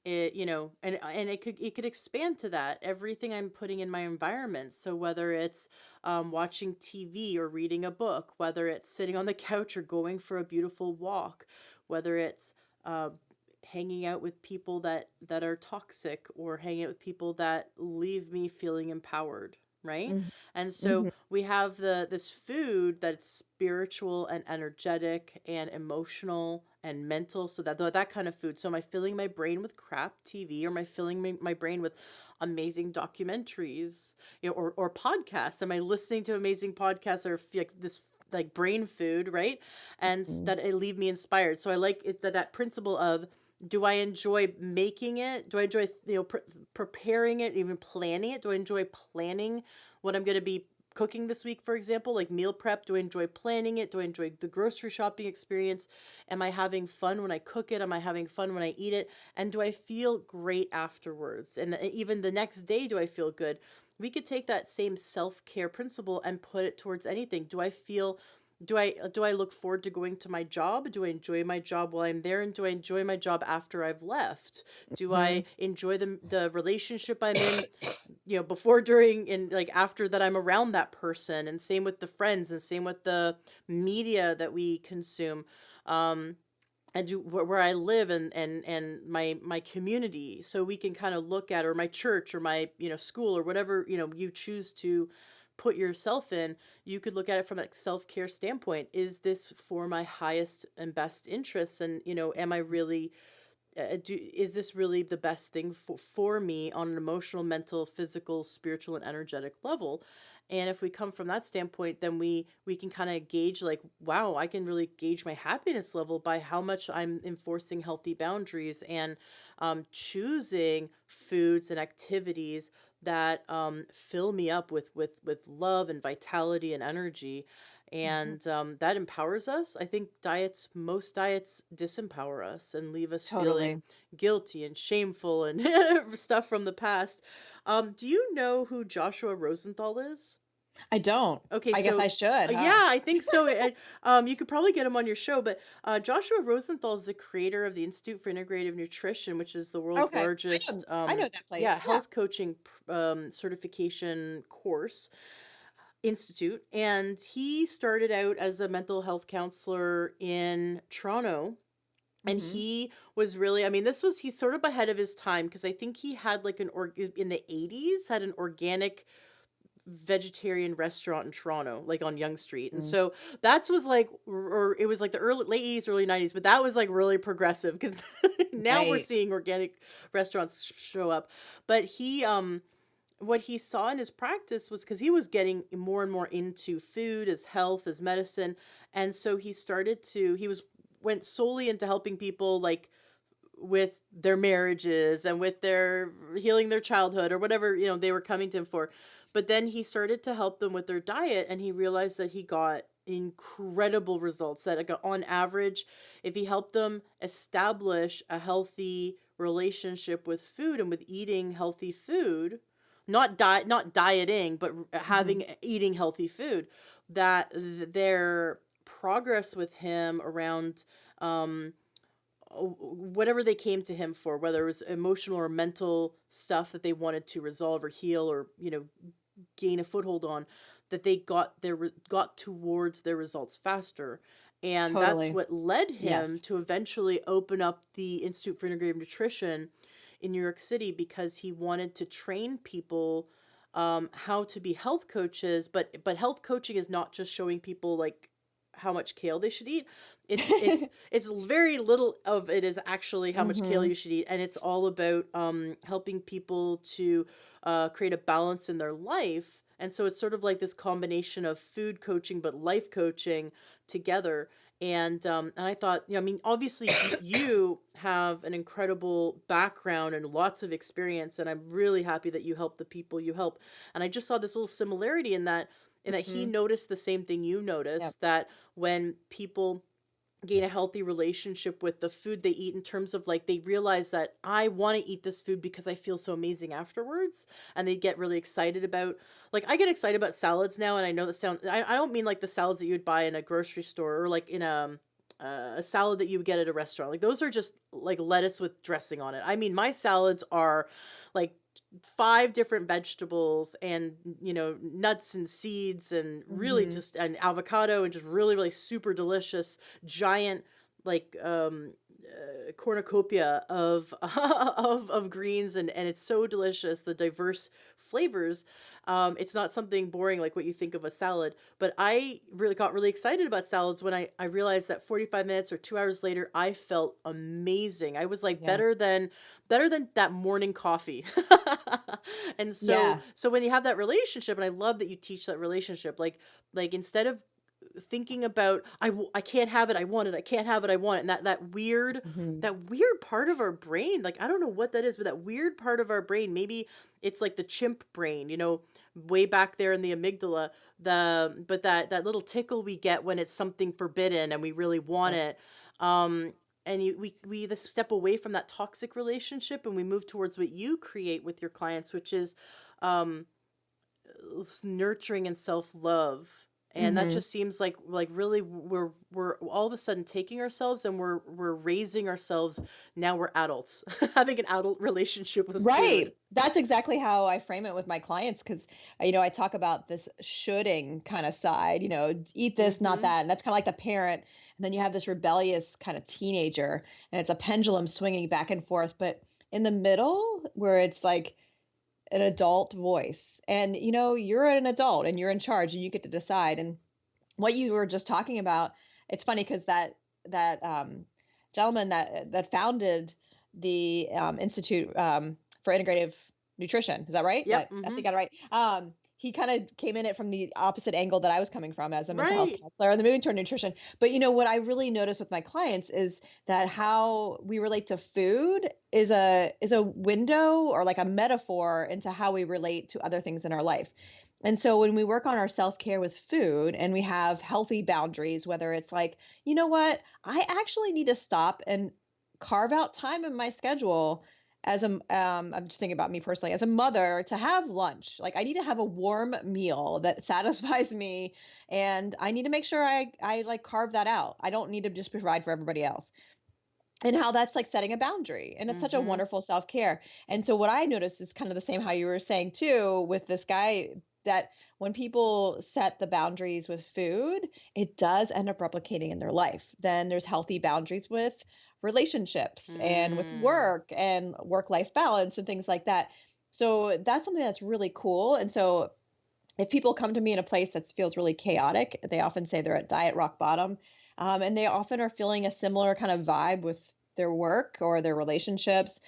and it could expand to that. Everything I'm putting in my environment. So whether it's watching TV or reading a book, whether it's sitting on the couch or going for a beautiful walk, whether it's uh, hanging out with people that are toxic or hanging out with people that leave me feeling empowered, right? Mhm. And so Mhm. we have this food that's spiritual and energetic and emotional and mental. So that kind of food. So am I filling my brain with crap TV, or am I filling my brain with amazing documentaries, or podcasts? Am I listening to amazing podcasts, or like this, like brain food, right? And Mhm. that it leave me inspired. So I like it, that principle of, do I enjoy making it? Do I enjoy, preparing it, even planning it? Do I enjoy planning what I'm going to be cooking this week, for example, like meal prep? Do I enjoy planning it? Do I enjoy the grocery shopping experience? Am I having fun when I cook it? Am I having fun when I eat it? And do I feel great afterwards? And even the next day, do I feel good? We could take that same self-care principle and put it towards anything. Do I look forward to going to my job? Do I enjoy my job while I'm there? And do I enjoy my job after I've left? Do I Mhm. enjoy the relationship I'm in, before, during, and like after that I'm around that person? And same with the friends, and same with the media that we consume. Um, and do where I live, and my community, so we can kind of look at, or my church, or my school, or whatever you choose to put yourself in. You could look at it from a self-care standpoint. Is this for my highest and best interests? And am I really, is this really the best thing for me on an emotional, mental, physical, spiritual, and energetic level? And if we come from that standpoint, then we can kind of gauge, like, wow, I can really gauge my happiness level by how much I'm enforcing healthy boundaries, and choosing foods and activities that fill me up with love and vitality and energy. Mhm. And that empowers us. I think most diets disempower us and leave us feeling Totally. guilty and shameful and stuff from the past. Do you know who Joshua Rosenthal is? I don't. Okay, I guess so I should, huh? yeah, I think so. And you could probably get him on your show, but Joshua Rosenthal is the creator of the Institute for Integrative Nutrition, which is the world's Okay. largest, I know that place. yeah, Yeah. health coaching certification course institute. And he started out as a mental health counselor in Toronto. And Mhm. he was really, I mean, he's sort of ahead of his time, because I think he had like in the 80s, had an organic vegetarian restaurant in Toronto, like on Yonge Street. And Mm. so that was like, or it was like the late 80s, early 90s, but that was like really progressive, because now we're Right. seeing organic restaurants show up. But what he saw in his practice was, because he was getting more and more into food as health, as medicine. And so he went solely into helping people, like with their marriages and with their healing their childhood, or whatever they were coming to him for. But then he started to help them with their diet, and he realized that he got incredible results that, like, on average, if he helped them establish a healthy relationship with food and with eating healthy food, not dieting, but Mhm. having eating healthy food, that their progress with him around um whatever they came to him for, whether it was emotional or mental stuff that they wanted to resolve or heal or, gain a foothold on, that they got towards their results faster. And that's Totally. what led him Yes. to eventually open up the Institute for Integrative Nutrition in New York City, because he wanted to train people how to be health coaches. But health coaching is not just showing people like how much kale they should eat. It's very little of it is actually how much kale Mhm. you should eat, and it's all about helping people to create a balance in their life. And so it's sort of like this combination of food coaching but life coaching together. And I thought, I mean, obviously you have an incredible background and lots of experience, and I'm really happy that you help the people you help. And I just saw this little similarity in that he Mhm. noticed the same thing you Yep. noticed, that when people gain a healthy relationship with the food they eat, in terms of like they realize that I want to eat this food because I feel so amazing afterwards, and they get really excited about, like, I get excited about salads now. And I know that sound I don't mean like the salads that you would buy in a grocery store, or like in a salad that you would get at a restaurant. Like those are just like lettuce with dressing on it. I mean, my salads are like five different vegetables and, nuts and seeds, and really Mhm. just an avocado, and just really really super delicious giant, like, cornucopia of of greens, and it's so delicious, the diverse flavors. It's not something boring like what you think of a salad. But I really got really excited about salads when I realized that 45 minutes or 2 hours later I felt amazing. I was like Yeah. better than that morning coffee. And so Yeah. so when you have that relationship, and I love that you teach that relationship, like instead of thinking about I can't have it, I want it, I can't have it, I want it, and Mhm. that weird part of our brain, like I don't know what that is, but that weird part of our brain, maybe it's like the chimp brain, way back there in the amygdala, but that little tickle we get when it's something forbidden and we really want Yep. it. um we this step away from that toxic relationship, and we move towards what you create with your clients, which is um nurturing and self-love. And that Mhm. just seems like really we're all of a sudden taking ourselves, and we're raising ourselves. Now we're adults having an adult relationship with food. Right. That's exactly how I frame it with my clients because, I talk about this shoulding kind of side, eat this, not Mhm. that. And that's kind of like the parent. And then you have this rebellious kind of teenager, and it's a pendulum swinging back and forth. But in the middle, where it's like an adult voice, and, you're an adult and you're in charge and you get to decide. And what you were just talking about, it's funny because that gentleman that founded the Institute for Integrative Nutrition, is that right? Yep. I Mhm. think I got it right. He kind of came in it from the opposite angle that I was coming from as a mental health Right. counselor and the moving toward nutrition. But what I really notice with my clients is that how we relate to food is a window or like a metaphor into how we relate to other things in our life. And so when we work on our self-care with food and we have healthy boundaries, whether it's like, you know what, I actually need to stop and carve out time in my schedule I'm just thinking about me personally as a mother to have lunch. Like I need to have a warm meal that satisfies me and I need to make sure I like carve that out. I don't need to just provide for everybody else. And how that's like setting a boundary. And it's such a Mhm. wonderful self-care. And so what I noticed is kind of the same how you were saying too with this guy, that when people set the boundaries with food, it does end up replicating in their life. Then there's healthy boundaries with relationships and with Mm. work and work-life balance and things like that. So that's something that's really cool. And so if people come to me in a place that feels really chaotic, they often say they're at diet rock bottom. And they often are feeling a similar kind of vibe with their work or their relationships.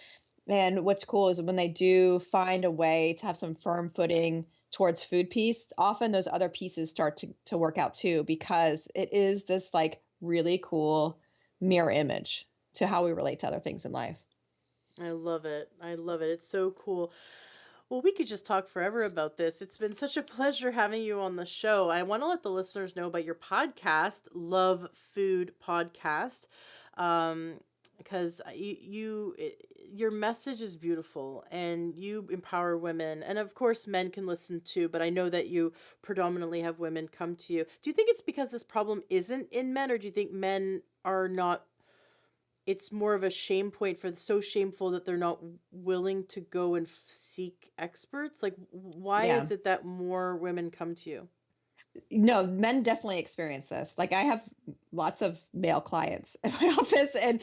And what's cool is when they do find a way to have some firm footing towards food piece, often those other pieces start to work out too, because it is this like really cool mirror image to how we relate to other things in life. I love it. I love it. It's so cool. Well, we could just talk forever about this. It's been such a pleasure having you on the show. I want to let the listeners know about your podcast, Love Food Podcast, um, because your message is beautiful and you empower women. And of course, men can listen too, but I know that you predominantly have women come to you. Do you think it's because this problem isn't in men, or do you think men are not, it's more of a shame point for so shameful that they're not willing to go and seek experts? Like, why Yeah. is it that more women come to you? No, men definitely experience this. Like I have lots of male clients in my office, and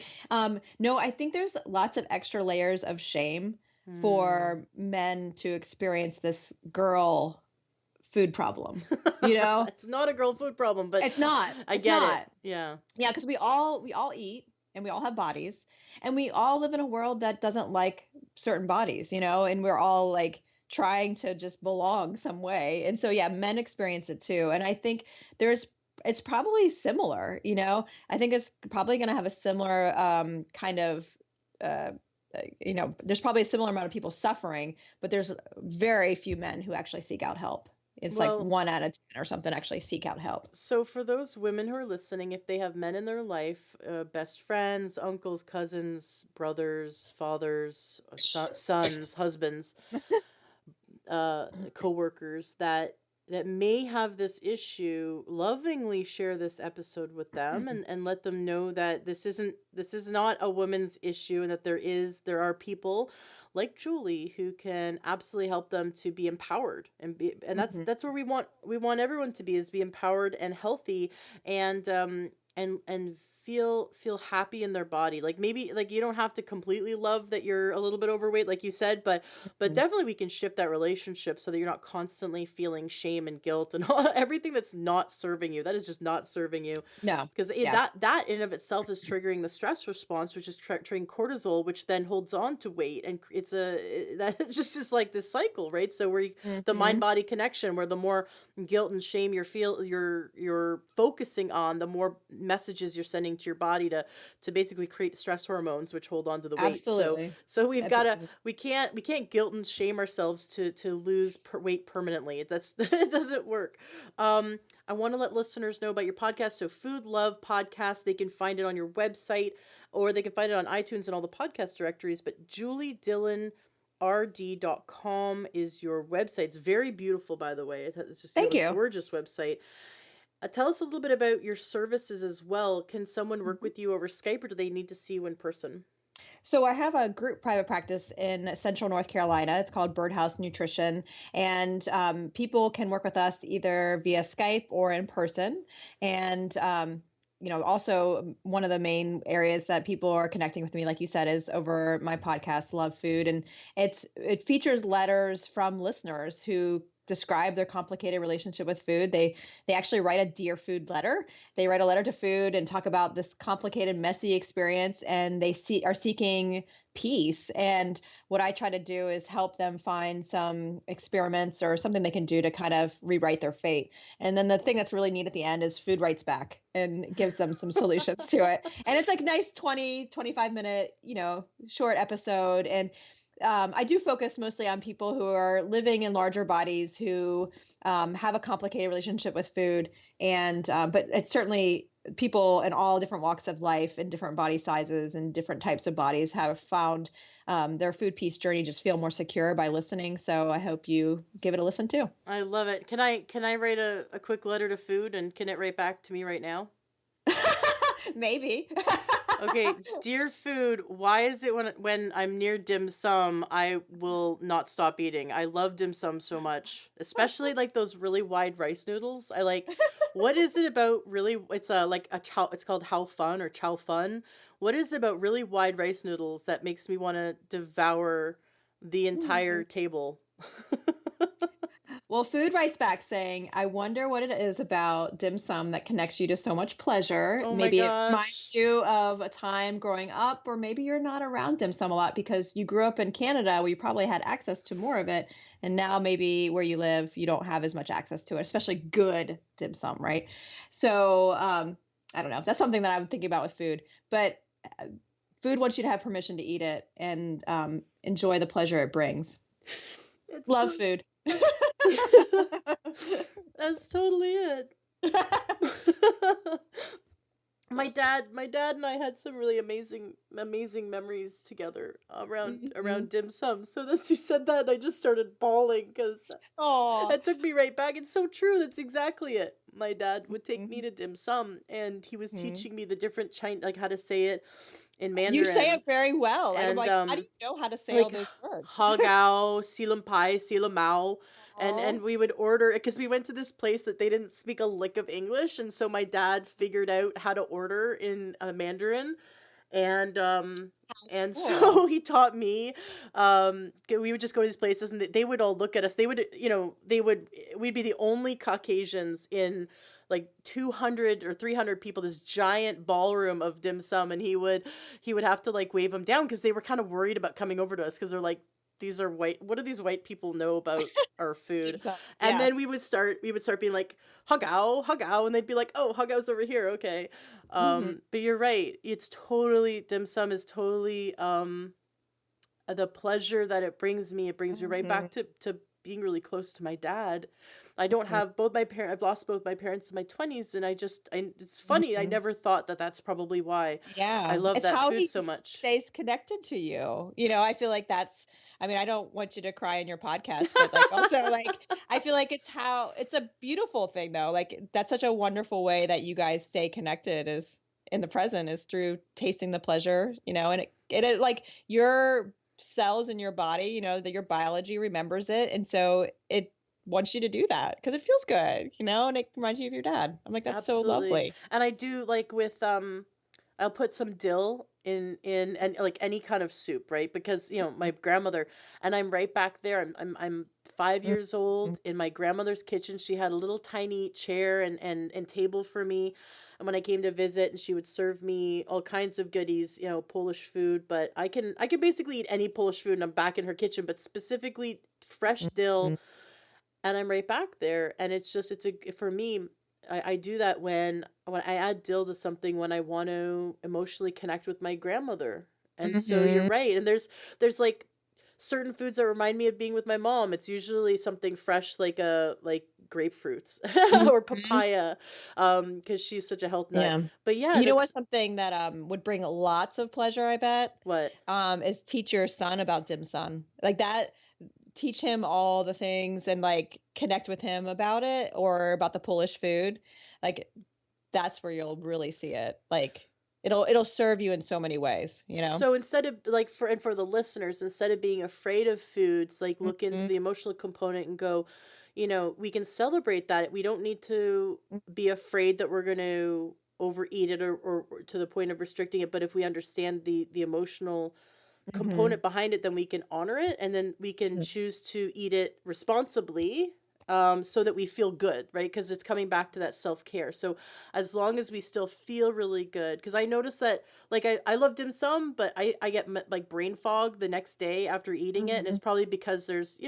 no, I think there's lots of extra layers of shame Hmm. for men to experience this girl food problem. You know, It's not a girl food problem, but it's not. I It's get it. not. Yeah. Yeah, because we all eat and we all have bodies and we all live in a world that doesn't like certain bodies, and we're all like trying to just belong some way. And so yeah, men experience it too. And I think there's it's probably similar, I think it's probably going to have a similar kind of uh there's probably a similar amount of people suffering, but there's very few men who actually seek out help. It's like Well, 1 out of 10 or something actually seek out help. so for those women who are listening, if they have men in their life, best friends, uncles, cousins, brothers, fathers, sons, husbands, coworkers that may have this issue, lovingly share this episode with them, and let them know that this is not a woman's issue, and that there are people like Julie who can absolutely help them to be empowered, and Mhm. that's where we want everyone to be, is be empowered and healthy, and and feel happy in their body. Like, maybe, like, you don't have to completely love that you're a little bit overweight, like you said, but Mhm. definitely we can shift that relationship so that you're not constantly feeling shame and guilt and everything that's not serving you. That is just not serving you, No. because Yeah. that in of itself is triggering the stress response, which is triggering cortisol, which then holds on to weight, and that's just like this cycle, right? So the mind Mhm. body connection, where the more guilt and shame you're focusing on, the more messages you're sending to your body to basically create stress hormones, which hold on to the weight. So Absolutely. we've got to, Absolutely. we can't guilt and shame ourselves to lose weight permanently. That's it doesn't work. I want to let listeners know about your podcast. So, Food Love Podcast, they can find it on your website, or they can find it on iTunes and all the podcast directories. But juliedillonrd.com is your website. It's very beautiful, by the way. It's just, you Thank have a you. gorgeous website. Tell us a little bit about your services as well. Can someone work Mhm. with you over Skype, or do they need to see you in person? So I have a group private practice in Central North Carolina. It's called Birdhouse Nutrition, and people can work with us either via Skype or in person. And also one of the main areas that people are connecting with me, like you said, is over my podcast, Love Food, and it features letters from listeners who describe their complicated relationship with food. They actually write a dear food letter. They write a letter to food and talk about this complicated, messy experience, and are seeking peace. And what I try to do is help them find some experiments or something they can do to kind of rewrite their fate. And then the thing that's really neat at the end is food writes back and gives them some solutions to it. And it's like nice 20-25 minute, short episode. And I do focus mostly on people who are living in larger bodies who have a complicated relationship with food, and but it's certainly people in all different walks of life and different body sizes and different types of bodies have found their food peace journey just feel more secure by listening. So I hope you give it a listen too. I love it. Can I write a quick letter to food, and can it write back to me right now? Maybe. Okay, dear food, why is it when I'm near dim sum, I will not stop eating? I love dim sum so much, especially like those really wide rice noodles. What is it about really? It's a like a chow. It's called how fun or chow fun. What is it about really wide rice noodles that makes me want to devour the entire table? Well, food writes back saying, I wonder what it is about dim sum that connects you to so much pleasure. Oh my Maybe it reminds gosh. you of a time growing up, or maybe you're not around dim sum a lot because you grew up in Canada where you probably had access to more of it. And now maybe where you live, you don't have as much access to it, especially good dim sum, right? So I don't know. That's something that I'm thinking about with food. But uh, food wants you to have permission to eat it and enjoy the pleasure it brings. It's Love to food. that's that's totally it. My dad and I had some really amazing memories together around Mhm. dim sum. So that you said that, I just started bawling because Aw. that took me right back. It's so true. That's exactly it. My dad would take me Mhm, to dim sum, and he was mhm. teaching me the different Chinese, like how to say it in You say Mandarin, it very well. Like, I'm and like, "How do you know how to say all like those words?" ha gao, silum pai, silum mao, Aw. and we would order because we went to this place that they didn't speak a lick of English, and so my dad figured out how to order in Mandarin, and and Cool. so he taught me. We would just go to these places, and they would all look at us. They would, we'd be the only Caucasians in like 200 or 300 people, this giant ballroom of dim sum, and he would have to like wave them down because they were kind of worried about coming over to us because they're like, these are white, what do these white people know about our food? Dim sum. And Yeah. then we would start being like hugao hugao, and they'd be like, oh, hugao's over here, okay. Mhm, But you're right. It's totally, dim sum is totally the pleasure that it brings me right mhm, back to being really close to my dad. I don't mhm, have both my parents. I've lost both my parents in my 20s, and it's funny. I mhm. never thought that that's probably why I Yeah, love it's that how food he so much. stays connected to you. I feel like that's I mean, I don't want you to cry in your podcast, but, like, also, like, I feel like it's a beautiful thing, though, like, that's such a wonderful way that you guys stay connected is in the present is through tasting the pleasure, and it like, your cells in your body, that your biology remembers it, and so it wants you to do that because it feels good, and it reminds you of your dad. I'm like, "That's so Absolutely. lovely." And I do like with I'll put some dill in and like any kind of soup, right? Because my grandmother, and I'm right back there. I'm 5 years Mhm. old in my grandmother's kitchen. She had a little tiny chair and table for me. And when I came to visit, and she would serve me all kinds of goodies, Polish food, but I can basically eat any Polish food, and I'm back in her kitchen, but specifically fresh dill, Mhm. and I'm right back there. And it's a for me, I do that when I add dill to something when I want to emotionally connect with my grandmother. And so you're Mhm. right. And there's like certain foods that remind me of being with my mom. It's usually something fresh, like grapefruits or Mhm. papaya, because she's such a health nut. Yeah. But yeah, You know what's that's something that, would bring lots of pleasure, I bet? what. Is teach your son about dim sum. Like that teach him all the things and, like, connect with him about it or about the Polish food. Like, that's where you'll really see it. Like, it'll serve you in so many ways, you know? So instead of like for the listeners, instead of being afraid of foods, like look into Mhm. the emotional component and go, we can celebrate that. We don't need to be afraid that we're going to overeat it, or to the point of restricting it. But if we understand the emotional component Mhm. behind it, then we can honor it, and then we can Mhm. choose to eat it responsibly, so that we feel good, right? Because it's coming back to that self-care. So as long as we still feel really good, because I notice that, like, I love dim sum, but I get like brain fog the next day after eating it, and it's Mhm. probably because there's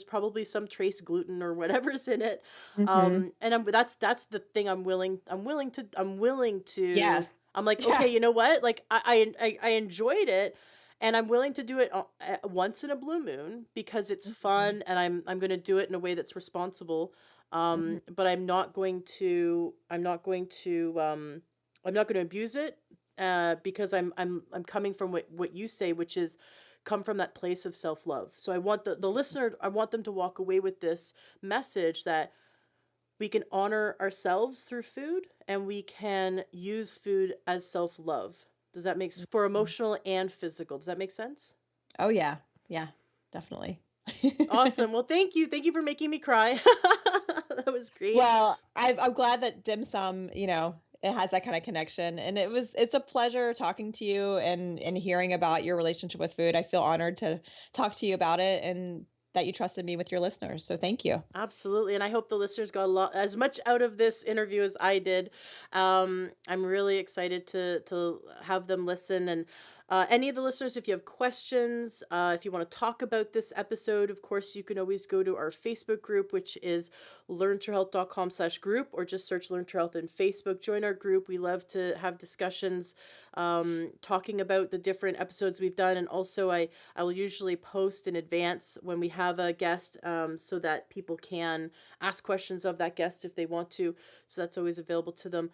probably some trace gluten or whatever's in it. Mhm. And that's the thing. I'm willing to Yes. I'm like, okay, Yeah. you know what, like I enjoyed it, and I'm willing to do it once in a blue moon because it's Mhm. fun, and I'm going to do it in a way that's responsible. Mhm. But I'm not going to abuse it, because I'm coming from what you say, which is come from that place of self-love. So I want the listener, I want them to walk away with this message that we can honor ourselves through food, and we can use food as self-love. Does that make for Mhm. emotional and physical? Does that make sense? Oh, yeah. Yeah, definitely. Awesome. Well, thank you. Thank you for making me cry. That was great. Well, I'm glad that dim sum, it has that kind of connection, and it's a pleasure talking to you and hearing about your relationship with food. I feel honored to talk to you about it and that you trusted me with your listeners. So thank you. Absolutely. And I hope the listeners got a lot as much out of this interview as I did. I'm really excited to have them listen, and Any of the listeners, if you have questions, if you want to talk about this episode, of course, you can always go to our Facebook group, which is learntruehealth.com/group, or just search Learn True Health in Facebook. Join our group. We love to have discussions, talking about the different episodes we've done. And also I will usually post in advance when we have a guest, so that people can ask questions of that guest if they want to. So that's always available to them.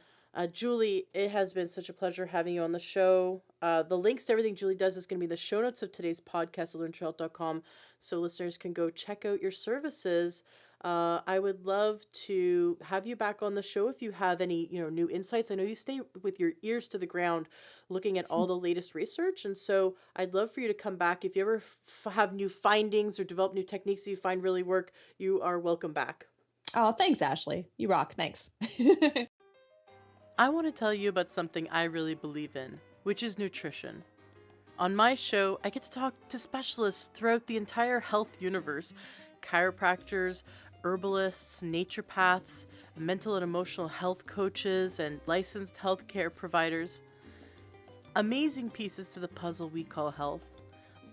Julie, it has been such a pleasure having you on the show. The links to everything Julie does is going to be in the show notes of today's podcast at learntruehealth.com, so listeners can go check out your services. I would love to have you back on the show if you have any, new insights. I know you stay with your ears to the ground looking at all the latest research, and so I'd love for you to come back. If you ever have new findings or develop new techniques that you find really work, you are welcome back. Oh, thanks, Ashley. You rock. Thanks. I want to tell you about something I really believe in, which is nutrition. On my show, I get to talk to specialists throughout the entire health universe: chiropractors, herbalists, naturopaths, mental and emotional health coaches, and licensed healthcare providers. Amazing pieces to the puzzle we call health.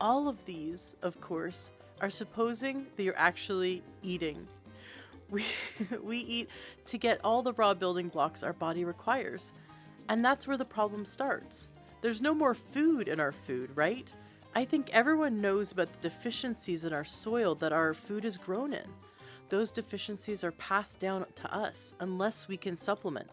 All of these, of course, are supposing that you're actually eating. We, we eat to get all the raw building blocks our body requires. And that's where the problem starts. There's no more food in our food, right? I think everyone knows about the deficiencies in our soil that our food is grown in. Those deficiencies are passed down to us unless we can supplement.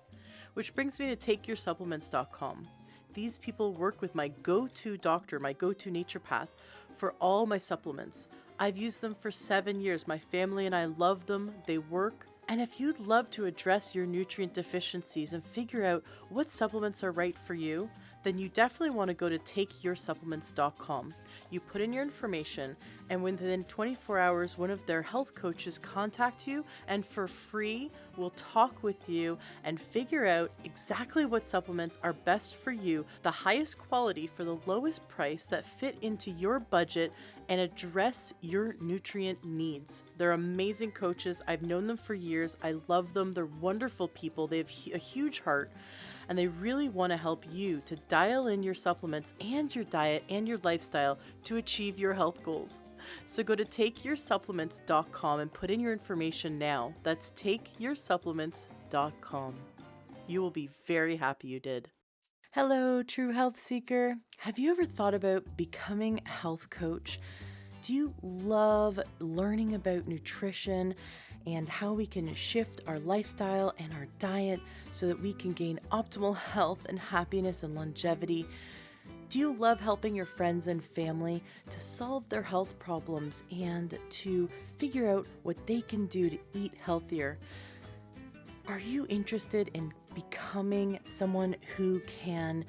Which brings me to takeyoursupplements.com. These people work with my go-to doctor, my go-to naturopath, for all my supplements. I've used them for 7 years. My family and I love them. They work. And if you'd love to address your nutrient deficiencies and figure out what supplements are right for you, then you definitely want to go to takeyoursupplements.com. You put in your information, and within 24 hours, one of their health coaches contact you, and for free, will talk with you and figure out exactly what supplements are best for you, the highest quality for the lowest price that fit into your budget and address your nutrient needs. They're amazing coaches. I've known them for years. I love them. They're wonderful people. They have a huge heart, and they really want to help you to dial in your supplements and your diet and your lifestyle to achieve your health goals. So go to takeyoursupplements.com and put in your information now. That's takeyoursupplements.com. You will be very happy you did. Hello, true health seeker. Have you ever thought about becoming a health coach? Do you love learning about nutrition and how we can shift our lifestyle and our diet so that we can gain optimal health and happiness and longevity? Do you love helping your friends and family to solve their health problems and to figure out what they can do to eat healthier? Are you interested in becoming someone who can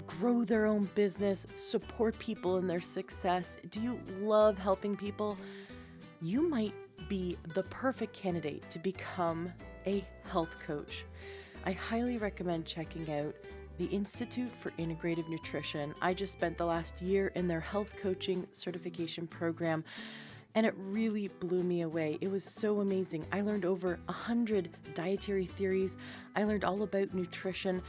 grow their own business, support people in their success? Do you love helping people? You might be the perfect candidate to become a health coach. I highly recommend checking out the Institute for Integrative Nutrition. I just spent the last year in their health coaching certification program, and it really blew me away. It was so amazing. I learned over 100 dietary theories. I learned all about nutrition,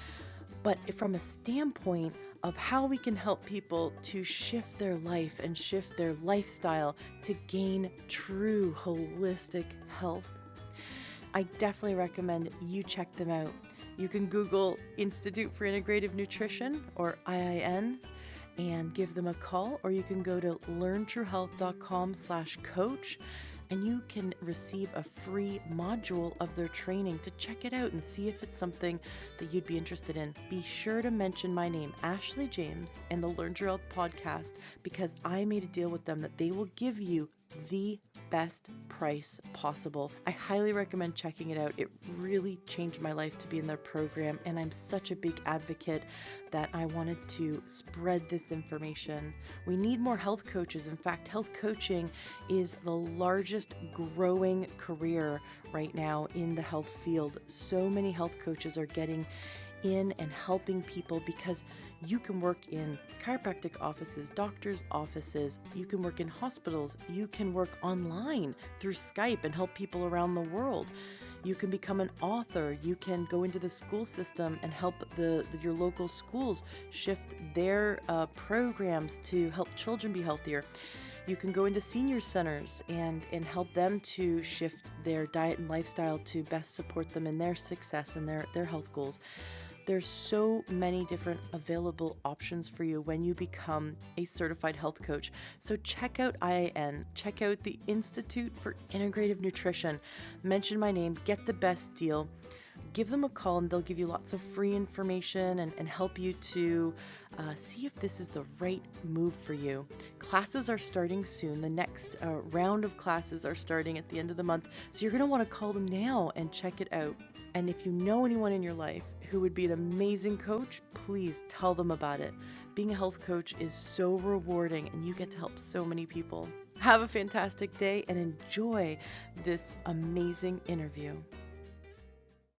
but from a standpoint of how we can help people to shift their life and shift their lifestyle to gain true holistic health. I definitely recommend you check them out. You can Google Institute for Integrative Nutrition, or IIN, and give them a call, or you can go to learntruehealth.com/coach, and you can receive a free module of their training to check it out and see if it's something that you'd be interested in. Be sure to mention my name, Ashley James, and the Learn True Health podcast, because I made a deal with them that they will give you the best price possible. I highly recommend checking it out. It really changed my life to be in their program, and I'm such a big advocate that I wanted to spread this information. We need more health coaches. In fact, health coaching is the largest growing career right now in the health field. So many health coaches are getting in and helping people because you can work in chiropractic offices, doctors' offices, you can work in hospitals, you can work online through Skype and help people around the world. You can become an author. You can go into the school system and help your local schools shift their programs to help children be healthier. You can go into senior centers and help them to shift their diet and lifestyle to best support them in their success and their health goals. There's so many different available options for you when you become a certified health coach. So check out IAN, check out the Institute for Integrative Nutrition. Mention my name, get the best deal. Give them a call and they'll give you lots of free information and help you to see if this is the right move for you. Classes are starting soon. The next round of classes are starting at the end of the month. So you're going to want to call them now and check it out. And if you know anyone in your life who would be an amazing coach, please tell them about it. Being a health coach is so rewarding and you get to help so many people. Have a fantastic day and enjoy this amazing interview.